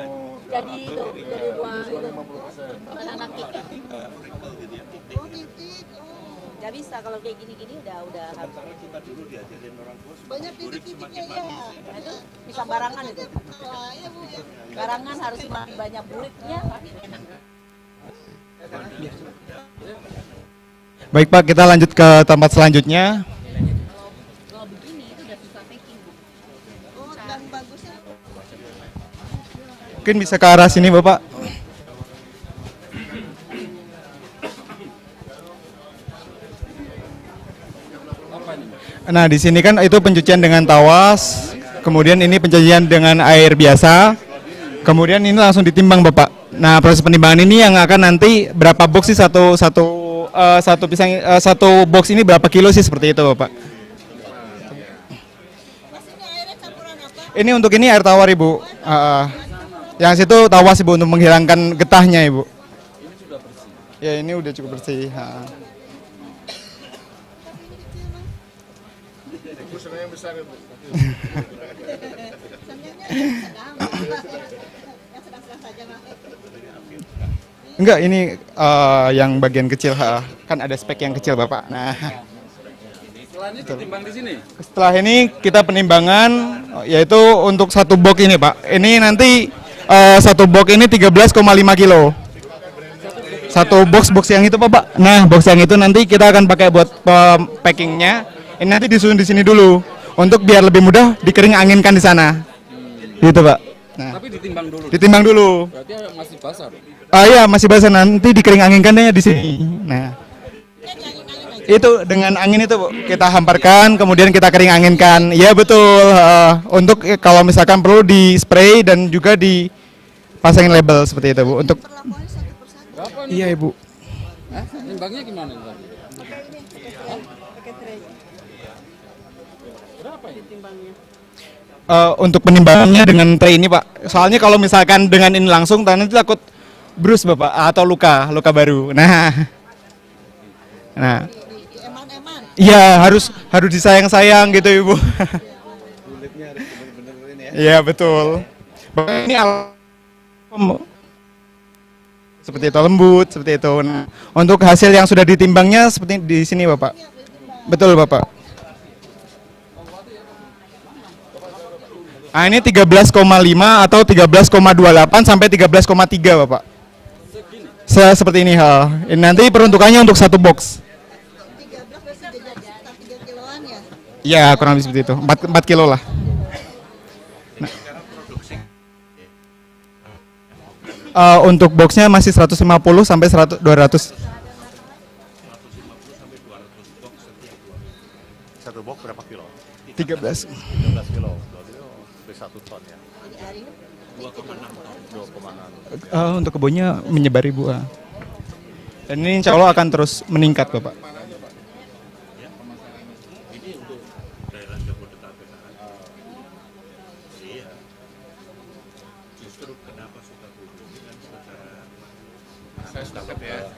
Jadi itu, jadi dua itu. Anak-anak kita. Oh titik, Gak bisa kalau kayak gini-gini udah harus. Kita dulu diajarin orang tua banyak titik-titiknya ya. Nah, itu pisang barangan itu. Wah, ya Bu ya. Barangan harus semakin banyak buritnya. Baik Pak, kita lanjut ke tempat selanjutnya. Kalau begini itu udah susah packing Bu. Oh, dan bagusnya Mungkin bisa ke arah sini Bapak. Nah, di sini kan itu pencucian dengan tawas, kemudian ini pencucian dengan air biasa, kemudian ini langsung ditimbang Bapak. Nah, proses penimbangan ini yang akan nanti berapa box sih satu box ini berapa kilo sih seperti itu Bapak? Ini untuk ini air tawar Ibu. Yang situ tawas Ibu untuk menghilangkan getahnya Ibu. Ya ini udah cukup bersih. yang besar itu. Enggak, ini yang bagian kecil, kan ada spek yang kecil Bapak. Nah, Setelah ini ditimbang di sini. setelah ini kita penimbangan, yaitu untuk satu box ini Pak. Ini nanti satu box ini 13,5 kilo. Satu box yang itu Pak. Nah, box yang itu nanti kita akan pakai buat packingnya. Ini nanti disusun di sini dulu, untuk biar lebih mudah dikering anginkan di sana. Gitu Pak. Nah, Tapi ditimbang dulu. ditimbang dulu. Berarti masih basah. Iya, masih basah, nanti dikering anginkannya di sini. Nah, itu dengan angin itu Bu, kita hamparkan, kemudian kita kering anginkan. Ya betul. Untuk kalau misalkan perlu di spray dan juga dipasangin label seperti itu Bu. Untuk Berapa ini? iya Ibu. Timbangnya gimana Pak? Berapa ini timbangnya? Untuk penimbangannya dengan tray ini Pak. Soalnya kalau misalkan dengan ini langsung, nanti takut bruise Bapak atau luka baru. Nah, iya harus disayang-sayang gitu Ibu. kulitnya harus bener-bener ini ya. Iya betul. Ini seperti itu lembut, seperti itu. Nah, untuk hasil yang sudah ditimbangnya seperti di sini Bapak. Betul Bapak. Nah, ini 13,5 atau 13,28 sampai 13,3 Bapak. Seperti ini hal. Ini nanti peruntukannya untuk satu box. 13 berarti jadi sekitar 3 kiloan ya. Ya kurang lebih seperti itu. 4 kilo lah. Nah. Untuk boxnya masih 150 sampai 200. Satu box berapa kilo? 13. 13 kilo. Berarti 1 ton ya. Untuk kebunnya menyebar Ibu. Dan ini insya Allah akan terus meningkat Bapak.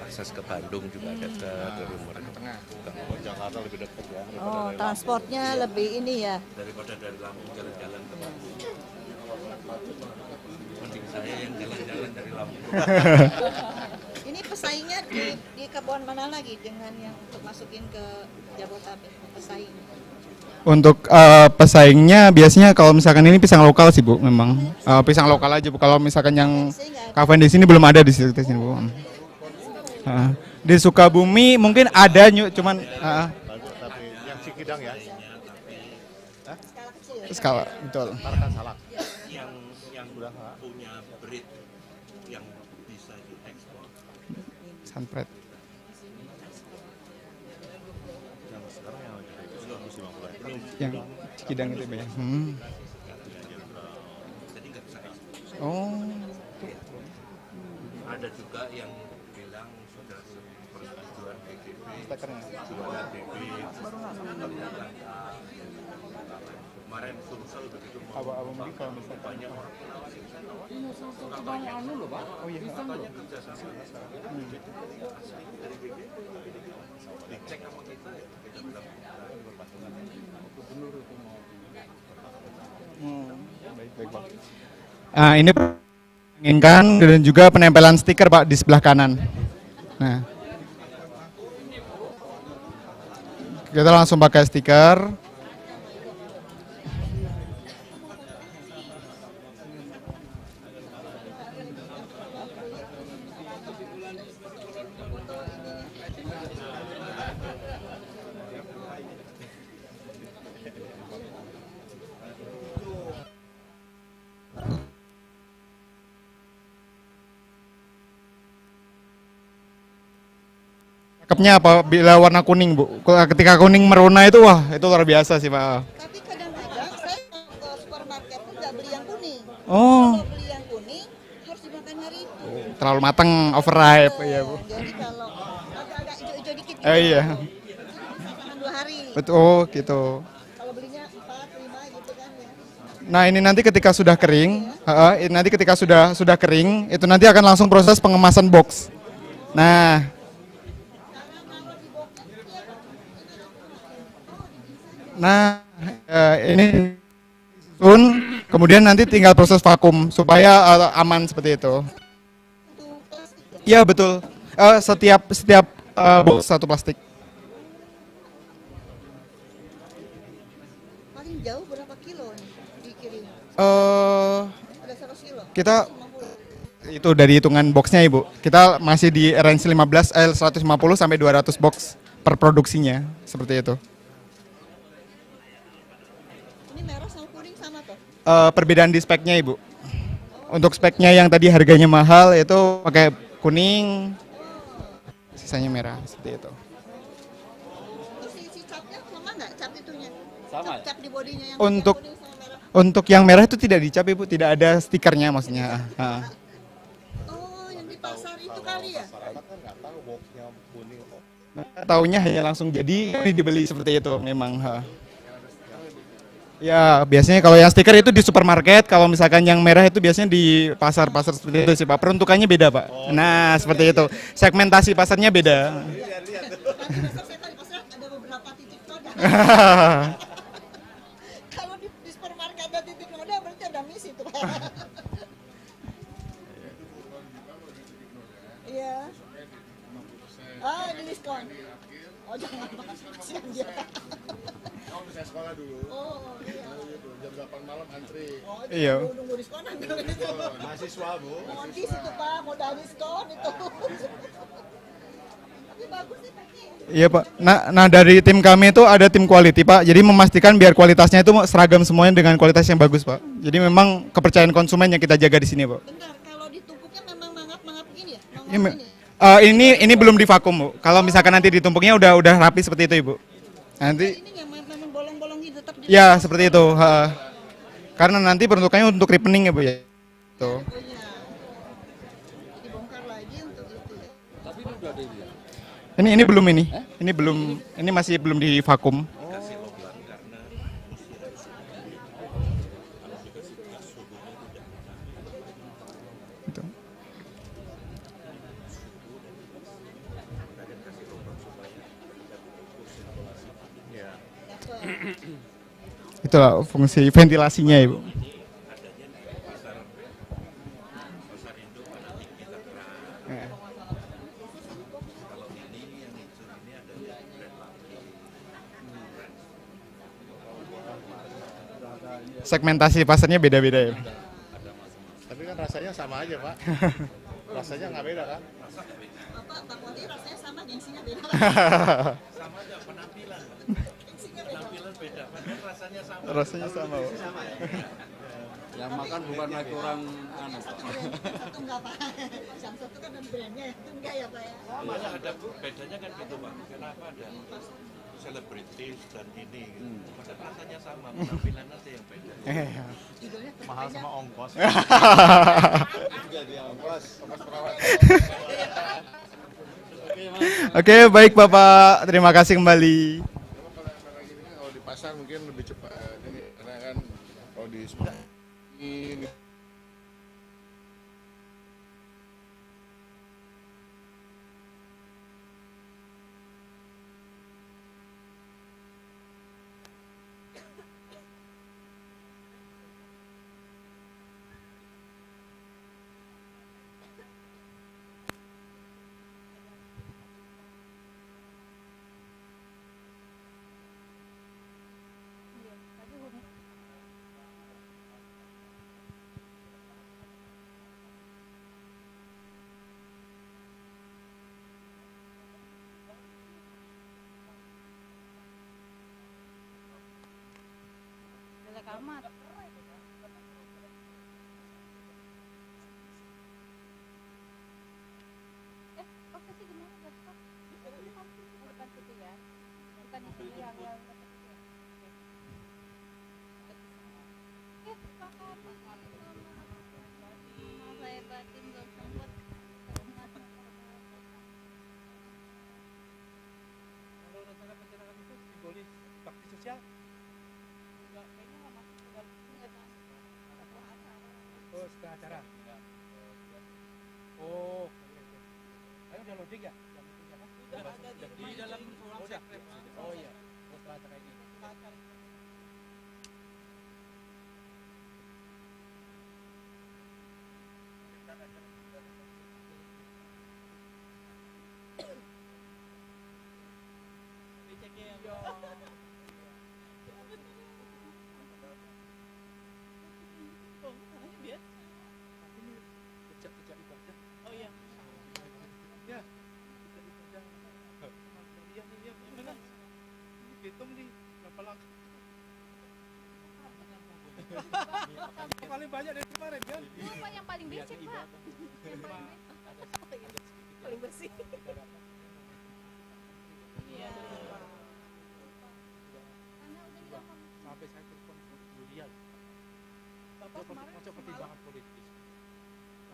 Akses ke Bandung juga dekat dari tengah. Jakarta lebih dekat ya. Oh, transportnya lebih ini ya. Daripada dari Lampung jalan-jalan ke Bandung. Mending saya yang jalan-jalan dari Lampung. Ini pesaingnya di kebun mana lagi dengan yang untuk masukin ke Jabodetabek pesaing? Untuk pesaingnya biasanya kalau misalkan ini pisang lokal sih Bu, memang pisang lokal aja Bu. Kalau misalkan yang kafe di sini belum ada di sini Bu. Di Sukabumi mungkin ada cuman Tapi yang Cikidang ya. skala betul. Tarkan Salak. Yang punya breed yang bisa diekspor. Sanpret. Yang sekarang yang sudah musim mulai. Yang Cikidang itu ya. Jadi nggak bisa ekspor. Oh. Ada juga yang bilang sudah persetujuan PDB, jualan DB, ternyata kemarin Sumsel begitu Abang mungkin kalau misalkan banyak orang Oh iya. dicek sama kita ya kita bilang Baik Pak. Ini inginkan dan juga penempelan stiker Pak di sebelah kanan. Nah, kita langsung pakai stiker. Cakepnya apa bila warna kuning Bu? Ketika kuning merona itu wah itu luar biasa sih Pak. Tapi kadang-kadang saya ke supermarket pun nggak beli yang kuning. Oh. Kalau beli yang kuning harus dimakan hari itu. Terlalu matang, overripe ya Bu. Jadi kalau agak-agak hijau-hijau dikit gitu, Iya. makan 2 hari. Betul oh, gitu. Kalau belinya 4, 5 gitu kan ya. Nah ini nanti ketika sudah kering, nanti ketika sudah kering itu nanti akan langsung proses pengemasan box. Nah. Nah, ini sun, kemudian nanti tinggal proses vakum supaya aman seperti itu. Iya betul. Setiap box satu plastik. Paling jauh berapa kilo nih dikirim? Ada 100 kilo? Kita itu dari hitungan boxnya Ibu. Kita masih di range 150 sampai 200 box per produksinya seperti itu. Ini merah sama kuning sama toh? Perbedaan di speknya Ibu. Untuk speknya yang tadi harganya mahal itu pakai kuning, sisanya merah seperti itu. Si capnya sama nggak? Cap itunya? Sama. Cap di bodinya yang Untuk kuning sama merah. untuk yang merah itu tidak dicap Ibu, tidak ada stikernya maksudnya. Oh, yang di pasar itu kali ya? Taunya hanya langsung jadi ini dibeli seperti itu memang. Ya biasanya kalau yang stiker itu di supermarket, kalau misalkan yang merah itu biasanya di pasar-pasar seperti itu sih Pak. Peruntukannya beda Pak. Nah seperti itu, segmentasi pasarnya beda. Ada beberapa titik noda. Kalau di supermarket ada titik noda berarti ada misi itu Pak. Iya. Di diskon. Oh jangan Pak, kasihan dia. Kamu bisa sekolah dulu. Oh iya. Jam 8 malam antri. Oh, Iya. nunggu diskonan kalau itu. Mahasiswa Bu. Modis itu Pak, modal diskon itu. Tapi bagus sih Pak. Iya Pak. Nah dari tim kami itu ada tim quality Pak. Jadi memastikan biar kualitasnya itu seragam semuanya dengan kualitas yang bagus Pak. Jadi memang kepercayaan konsumen yang kita jaga di sini Pak. Bentar, kalau ditumpuknya memang mangap-mangap begini ya? Ini belum divakum Bu. Kalau misalkan nanti ditumpuknya udah rapi seperti itu Ibu. Nanti Ini yang memang bolong-bolong gitu tetap ya seperti itu. Karena nanti peruntukannya untuk ripening ya Bu ya. Itu. Oh iya. Dibongkar lagi untuk itu ya. Tapi ini udah ada ini ya? Ini belum ini. Ini belum, ini masih belum di vakum. Gitu. Itulah fungsi ventilasinya, Ibu. Segmentasi pasarnya beda-beda ya. Tapi kan rasanya sama aja, Pak. Rasanya nggak beda kan? Pak Poti rasanya sama, gengsinya beda. Sama aja penampilan. Penampilan beda, padahal rasanya sama. Rasanya sama, Pak. Yang makan bukan lagi orang anu. Satu enggak Pak. Yang satu kan ada brandnya, itu enggak ya Pak ya? Malah ada bedanya kan gitu, Pak. Kenapa ada selebritis dan ini gitu. Padahal rasanya sama, penampilan aja yang beda. Mahal sama ongkos. Oke, baik Bapak. Terima kasih kembali. Kalau di pasar mungkin lebih cepat. Ini karena kan kalau di ini Kamar. Posisi di mana Bapak? Depan situ ya. Bukan di sini yang saya batin belum sempat. Kalau rencana pencernaan itu simbolis bakti sosial. Oh, setelah acara. Oh, ayo udah loading ya? Udah ada di dalam udah. Oh iya. Oh, setelah acara ini. Oh iya. Ya. Iya, benar. Hitung nih berapa langkah. Paling banyak dari kemarin kan? Apa yang paling becek, Pak? Paling bersih. Iya. Sampai saya telepon Julia. Bapak kemarin masuk pertimbangan politis.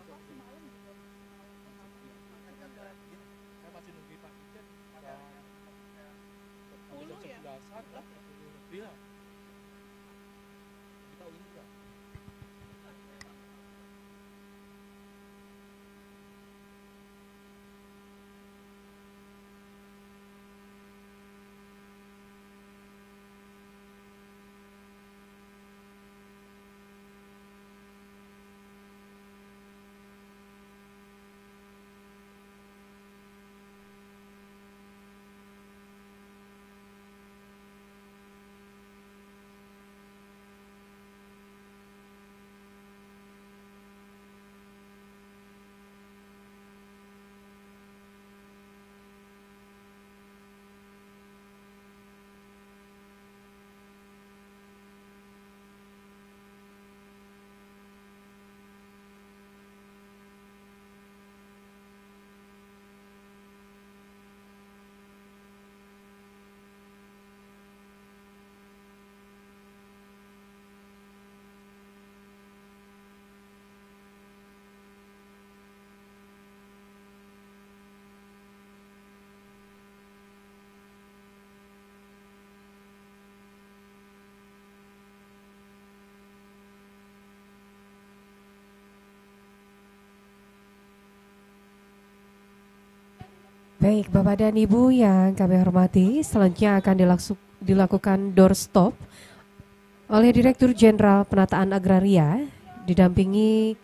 Bapak semalam juga. Saya masih nunggu Pak Ijen. Sampai jam 11-an lah. 10 lebih lah. Kita enggak. Baik, Bapak dan Ibu yang kami hormati, selanjutnya akan dilakukan doorstop oleh Direktur Jenderal Penataan Agraria, didampingi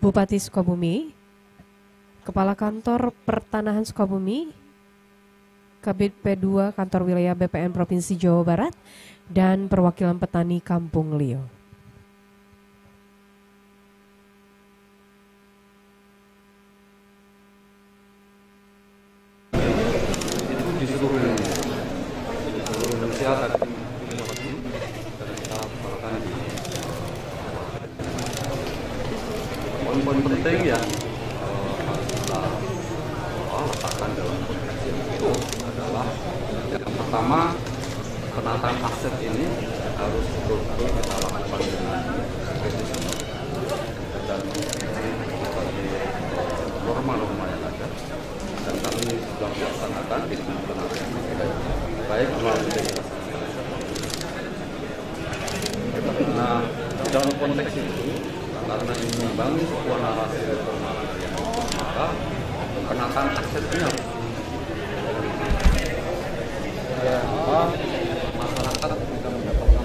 Bupati Sukabumi, Kepala Kantor Pertanahan Sukabumi, Kabid P2 Kantor Wilayah BPN Provinsi Jawa Barat, dan perwakilan petani Kampung Lio. Di seluruh Indonesia tadi poin-poin penting yang harus kita letakkan dalam itu adalah yang pertama, penataan aset ini harus betul-betul kita lakukan dengan presisi dan sebagai norma-norma yang ada, dan kami sudah melaksanakan di penataan baik melalui nah dalam konteks itu karena ini membangun sebuah narasi reformasi yang maka penataan aset ini harus masyarakat bisa mendapatkan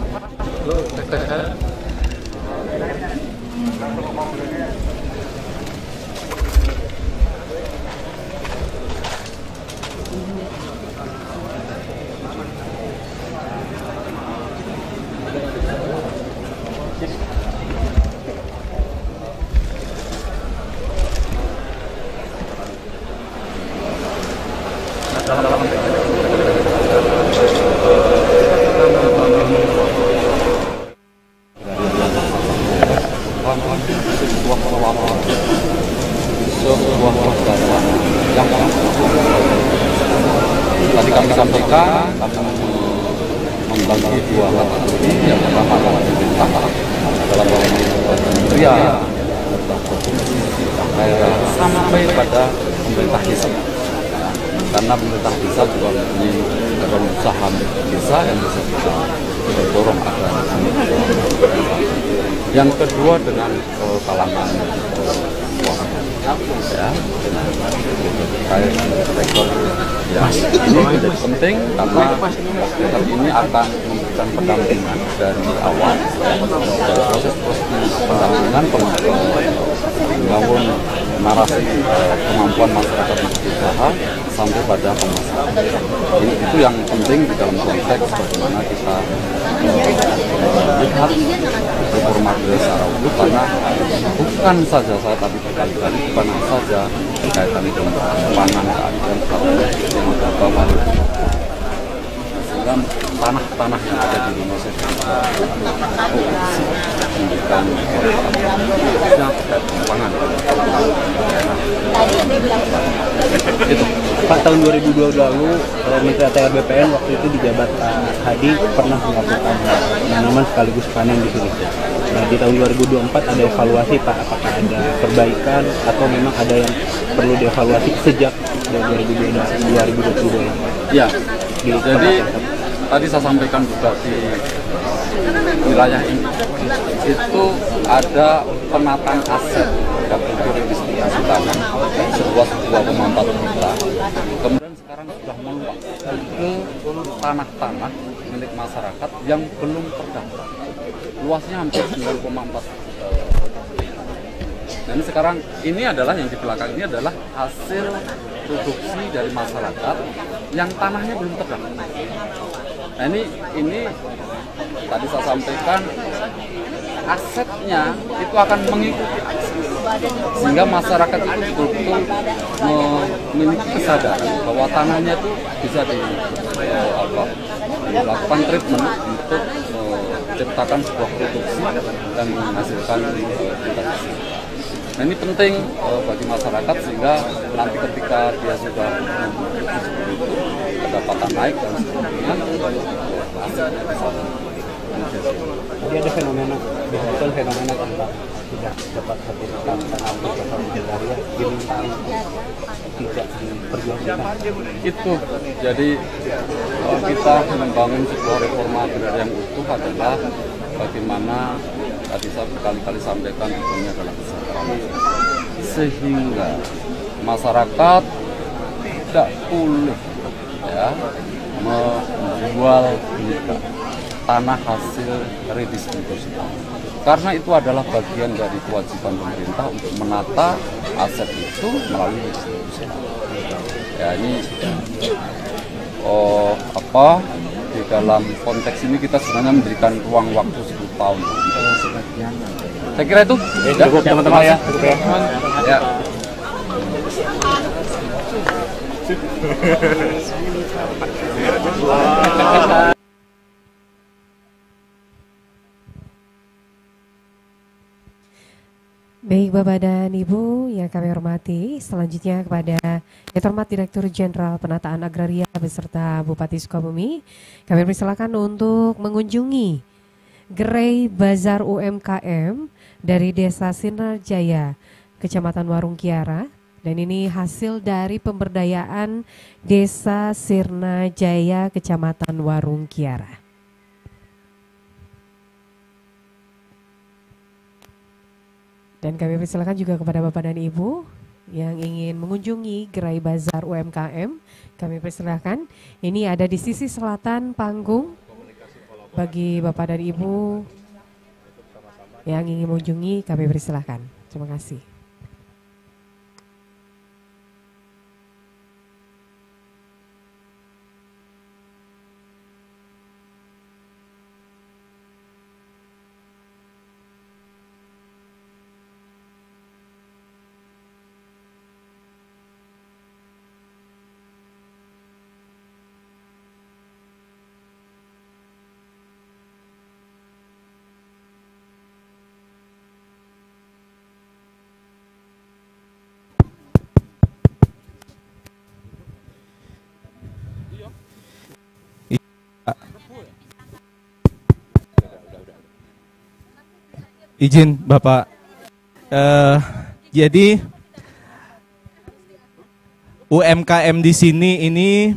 tadi kami sampaikan membagi dua kategori. Yang pertama adalah pemerintah dalam hal ini kementerian daerah sampai pada pemerintah desa, karena pemerintah desa juga mempunyai badan usaha desa yang bisa kita dorong agar. Yang kedua dengan kalangan ya, terkait sektor ya, ini menjadi penting karena sektor ini akan memberikan pendampingan dari awal dari proses pendampingan membangun narasi kemampuan masyarakat berusaha sampai pada pemasaran. Itu yang penting di dalam konteks bagaimana kita lihat reforma secara utuh, karena bukan saja saya tadi berkali-kali bukan saja berkaitan dengan pangan, keadilan, yang agama, sehingga tanah-tanah yang ada di Indonesia memberikan pangan. Itu Pak, tahun 2002 lalu Menteri ATR BPN waktu itu di jabat Hadi pernah melakukan penanaman sekaligus panen di sini. Nah, di tahun 2024 ada evaluasi Pak, apakah ada perbaikan atau memang ada yang perlu dievaluasi sejak 2022? Ya, jadi tadi saya sampaikan juga di wilayah ini itu ada penataan aset kategori distribusi tanah seluas 2,4 hektar. Kemudian sekarang sudah meluas ke tanah-tanah milik masyarakat yang belum terdaftar. Luasnya hampir 9,4 hektar. Nah, ini sekarang ini adalah yang di belakang ini adalah hasil produksi dari masyarakat yang tanahnya belum terdaftar. Nah, ini tadi saya sampaikan asetnya itu akan mengikuti akses, sehingga masyarakat itu betul-betul memiliki kesadaran bahwa tanahnya itu bisa dilakukan treatment untuk menciptakan sebuah produksi dan menghasilkan investasi. Nah, ini penting bagi masyarakat sehingga nanti ketika dia sudah seperti itu pendapatan naik dan sebagainya hasilnya bisa. Jadi ada fenomena, betul fenomena tentang tidak dapat sertifikat tanah reforma agraria diminta tidak diperjuangkan. Itu jadi kita membangun sebuah reforma agraria yang utuh adalah bagaimana tadi saya berkali-kali sampaikan, hukumnya adalah kesejahteraan, sehingga masyarakat tidak boleh ya menjual tanah hasil redistribusi, karena itu adalah bagian dari kewajiban pemerintah untuk menata aset itu melalui redistribusi. Ya ini di dalam konteks ini kita sebenarnya memberikan ruang waktu 10 tahun. Saya kira itu cukup teman-teman ya. Cukup ya. Ya. Baik Bapak dan Ibu yang kami hormati, selanjutnya kepada Yang Terhormat Direktur Jenderal Penataan Agraria beserta Bupati Sukabumi, kami persilakan untuk mengunjungi Gerai Bazar UMKM dari Desa Sirnajaya, Kecamatan Warung Kiara, dan ini hasil dari pemberdayaan Desa Sirnajaya, Kecamatan Warung Kiara. Dan kami persilakan juga kepada Bapak dan Ibu yang ingin mengunjungi Gerai Bazar UMKM. Kami persilakan. Ini ada di sisi selatan panggung. Bagi Bapak dan Ibu yang ingin mengunjungi, kami persilakan. Terima kasih. Izin Bapak, jadi UMKM di sini ini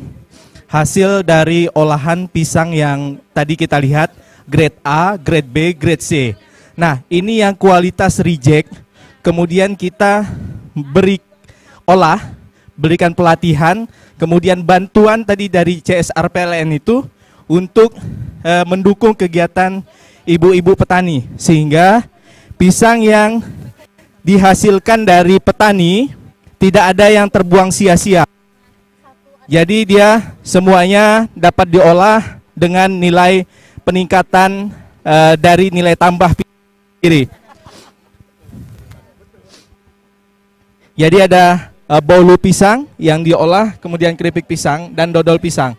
hasil dari olahan pisang yang tadi kita lihat grade A, grade B, grade C. Nah ini yang kualitas reject, kemudian kita berikan pelatihan, kemudian bantuan tadi dari CSR PLN itu untuk mendukung kegiatan ibu-ibu petani, sehingga pisang yang dihasilkan dari petani tidak ada yang terbuang sia-sia. Jadi dia semuanya dapat diolah dengan nilai peningkatan dari nilai tambah sendiri. Jadi ada bolu pisang yang diolah, kemudian keripik pisang dan dodol pisang.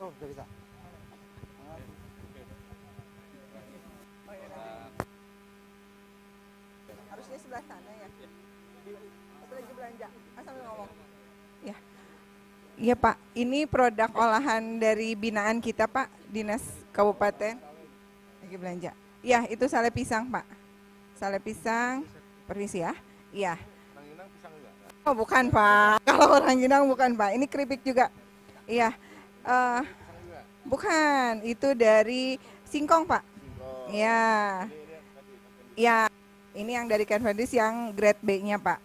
Udah bisa. Harusnya sebelah sana ya. Pas lagi belanja, sambil ngomong. Ya. Iya Pak, ini produk olahan dari binaan kita Pak, Dinas Kabupaten. Lagi belanja. Iya, itu sale pisang Pak. Sale pisang, permisi ya. Iya. Oh bukan Pak, kalau Rangginang bukan Pak, ini keripik juga. Iya. Bukan, itu dari singkong Pak. Iya. Iya, ini yang dari Canvadis yang grade B-nya Pak.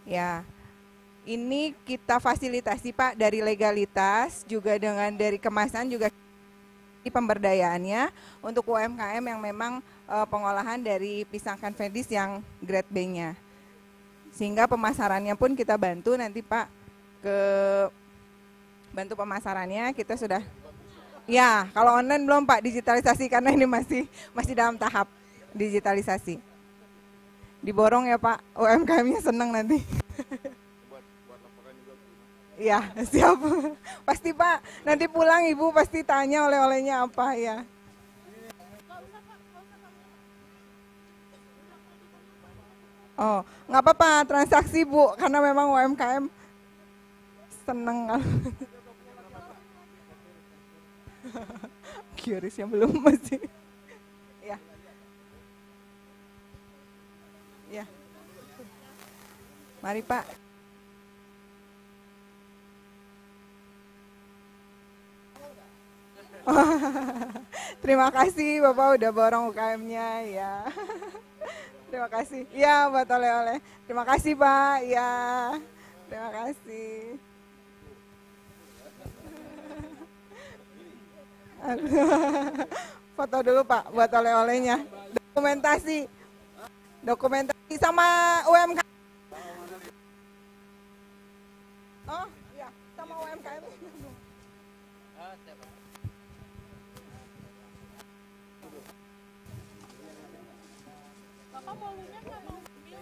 Ya. Ini kita fasilitasi Pak dari legalitas, juga dengan dari kemasan, juga di pemberdayaannya untuk UMKM yang memang pengolahan dari pisang Canvedis yang grade B-nya. Sehingga pemasarannya pun kita bantu nanti Pak, ke bantu pemasarannya kita sudah. Ya, kalau online belum Pak, digitalisasi karena ini masih dalam tahap digitalisasi. Diborong ya Pak, UMKM-nya senang nanti. Ya, siap. Pasti Pak, nanti pulang Ibu pasti tanya oleh-olehnya apa ya. Oh, nggak apa-apa transaksi Bu, karena memang UMKM seneng. Curious-nya belum masih. Ya. Ya. Mari Pak. Terima kasih Bapak udah borong UKM-nya ya. Terima kasih. Ya buat oleh-oleh. Terima kasih Pak. Ya. Terima kasih. Foto dulu Pak buat oleh-olehnya. Dokumentasi sama UMKM. Oh iya, sama UMKM. Bapak bolunya nggak mau ambil?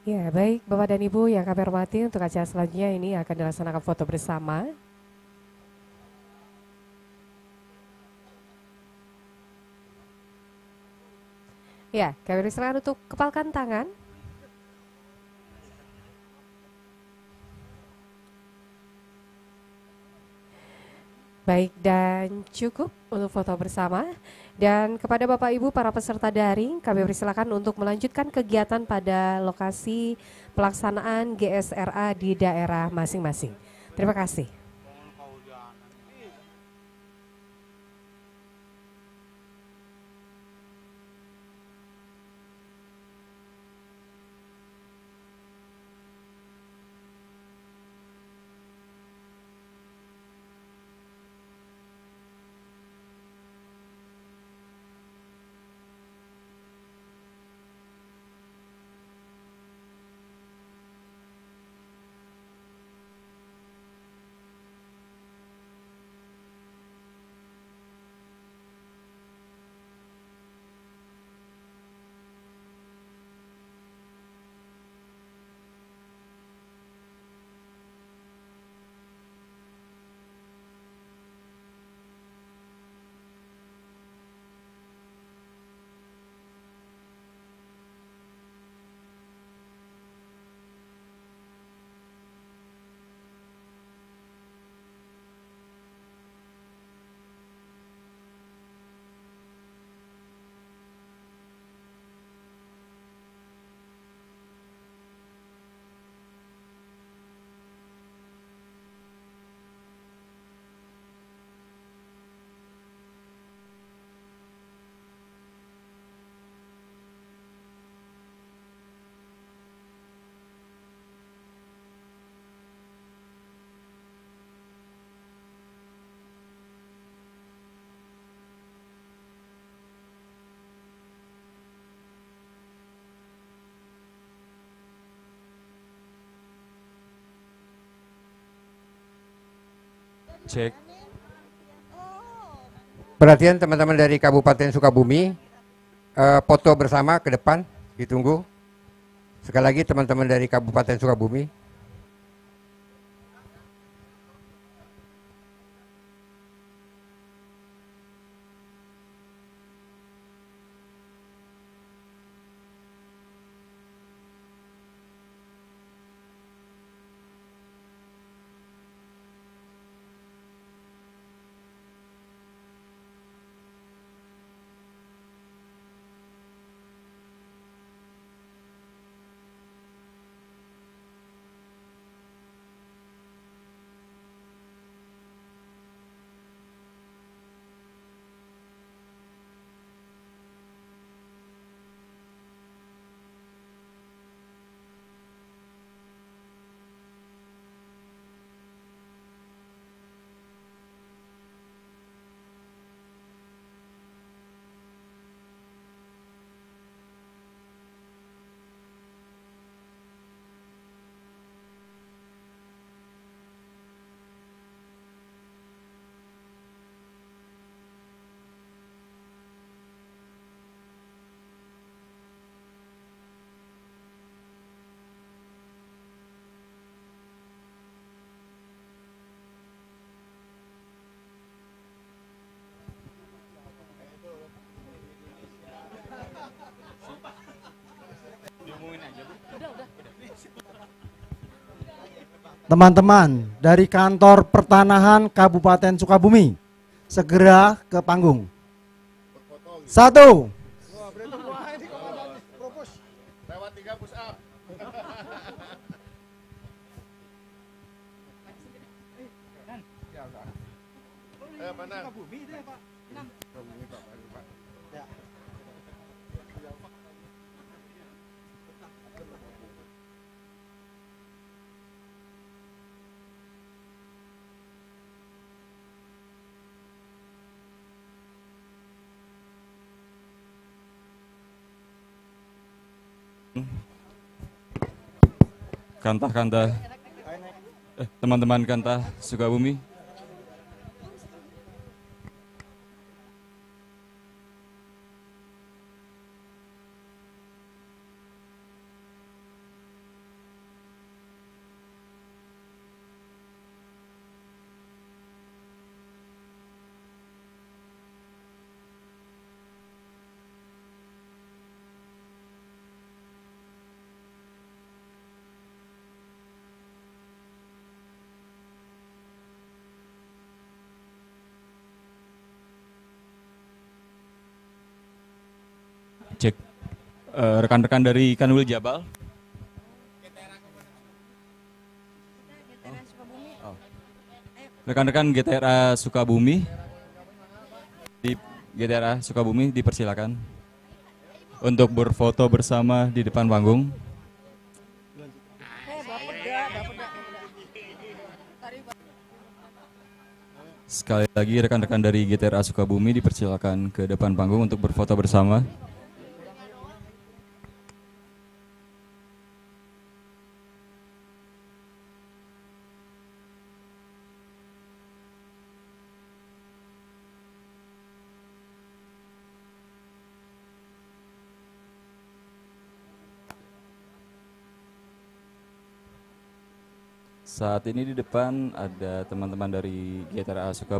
Ya, baik Bapak dan Ibu yang kami hormati, untuk acara selanjutnya ini akan dilaksanakan foto bersama. Ya, kami persilakan untuk kepalkan tangan. Baik, dan cukup untuk foto bersama. Dan kepada Bapak Ibu para peserta daring, kami persilakan untuk melanjutkan kegiatan pada lokasi pelaksanaan GSRA di daerah masing-masing. Terima kasih. Cek. Perhatian teman-teman dari Kabupaten Sukabumi, foto bersama ke depan, ditunggu. Sekali lagi teman-teman dari Kabupaten Sukabumi. Teman-teman dari kantor pertanahan Kabupaten Sukabumi, segera ke panggung. 1. Lewat 3 push up. Pandang. Kantah-kantah, teman-teman Kantah Sukabumi. cek. Rekan-rekan dari Kanwil Jabal. Rekan-rekan GTRA Sukabumi di GTRA Sukabumi dipersilakan untuk berfoto bersama di depan panggung. Sekali lagi rekan-rekan dari GTRA Sukabumi dipersilakan ke depan panggung untuk berfoto bersama. Saat ini di depan ada teman-teman dari GTRA Sukabumi.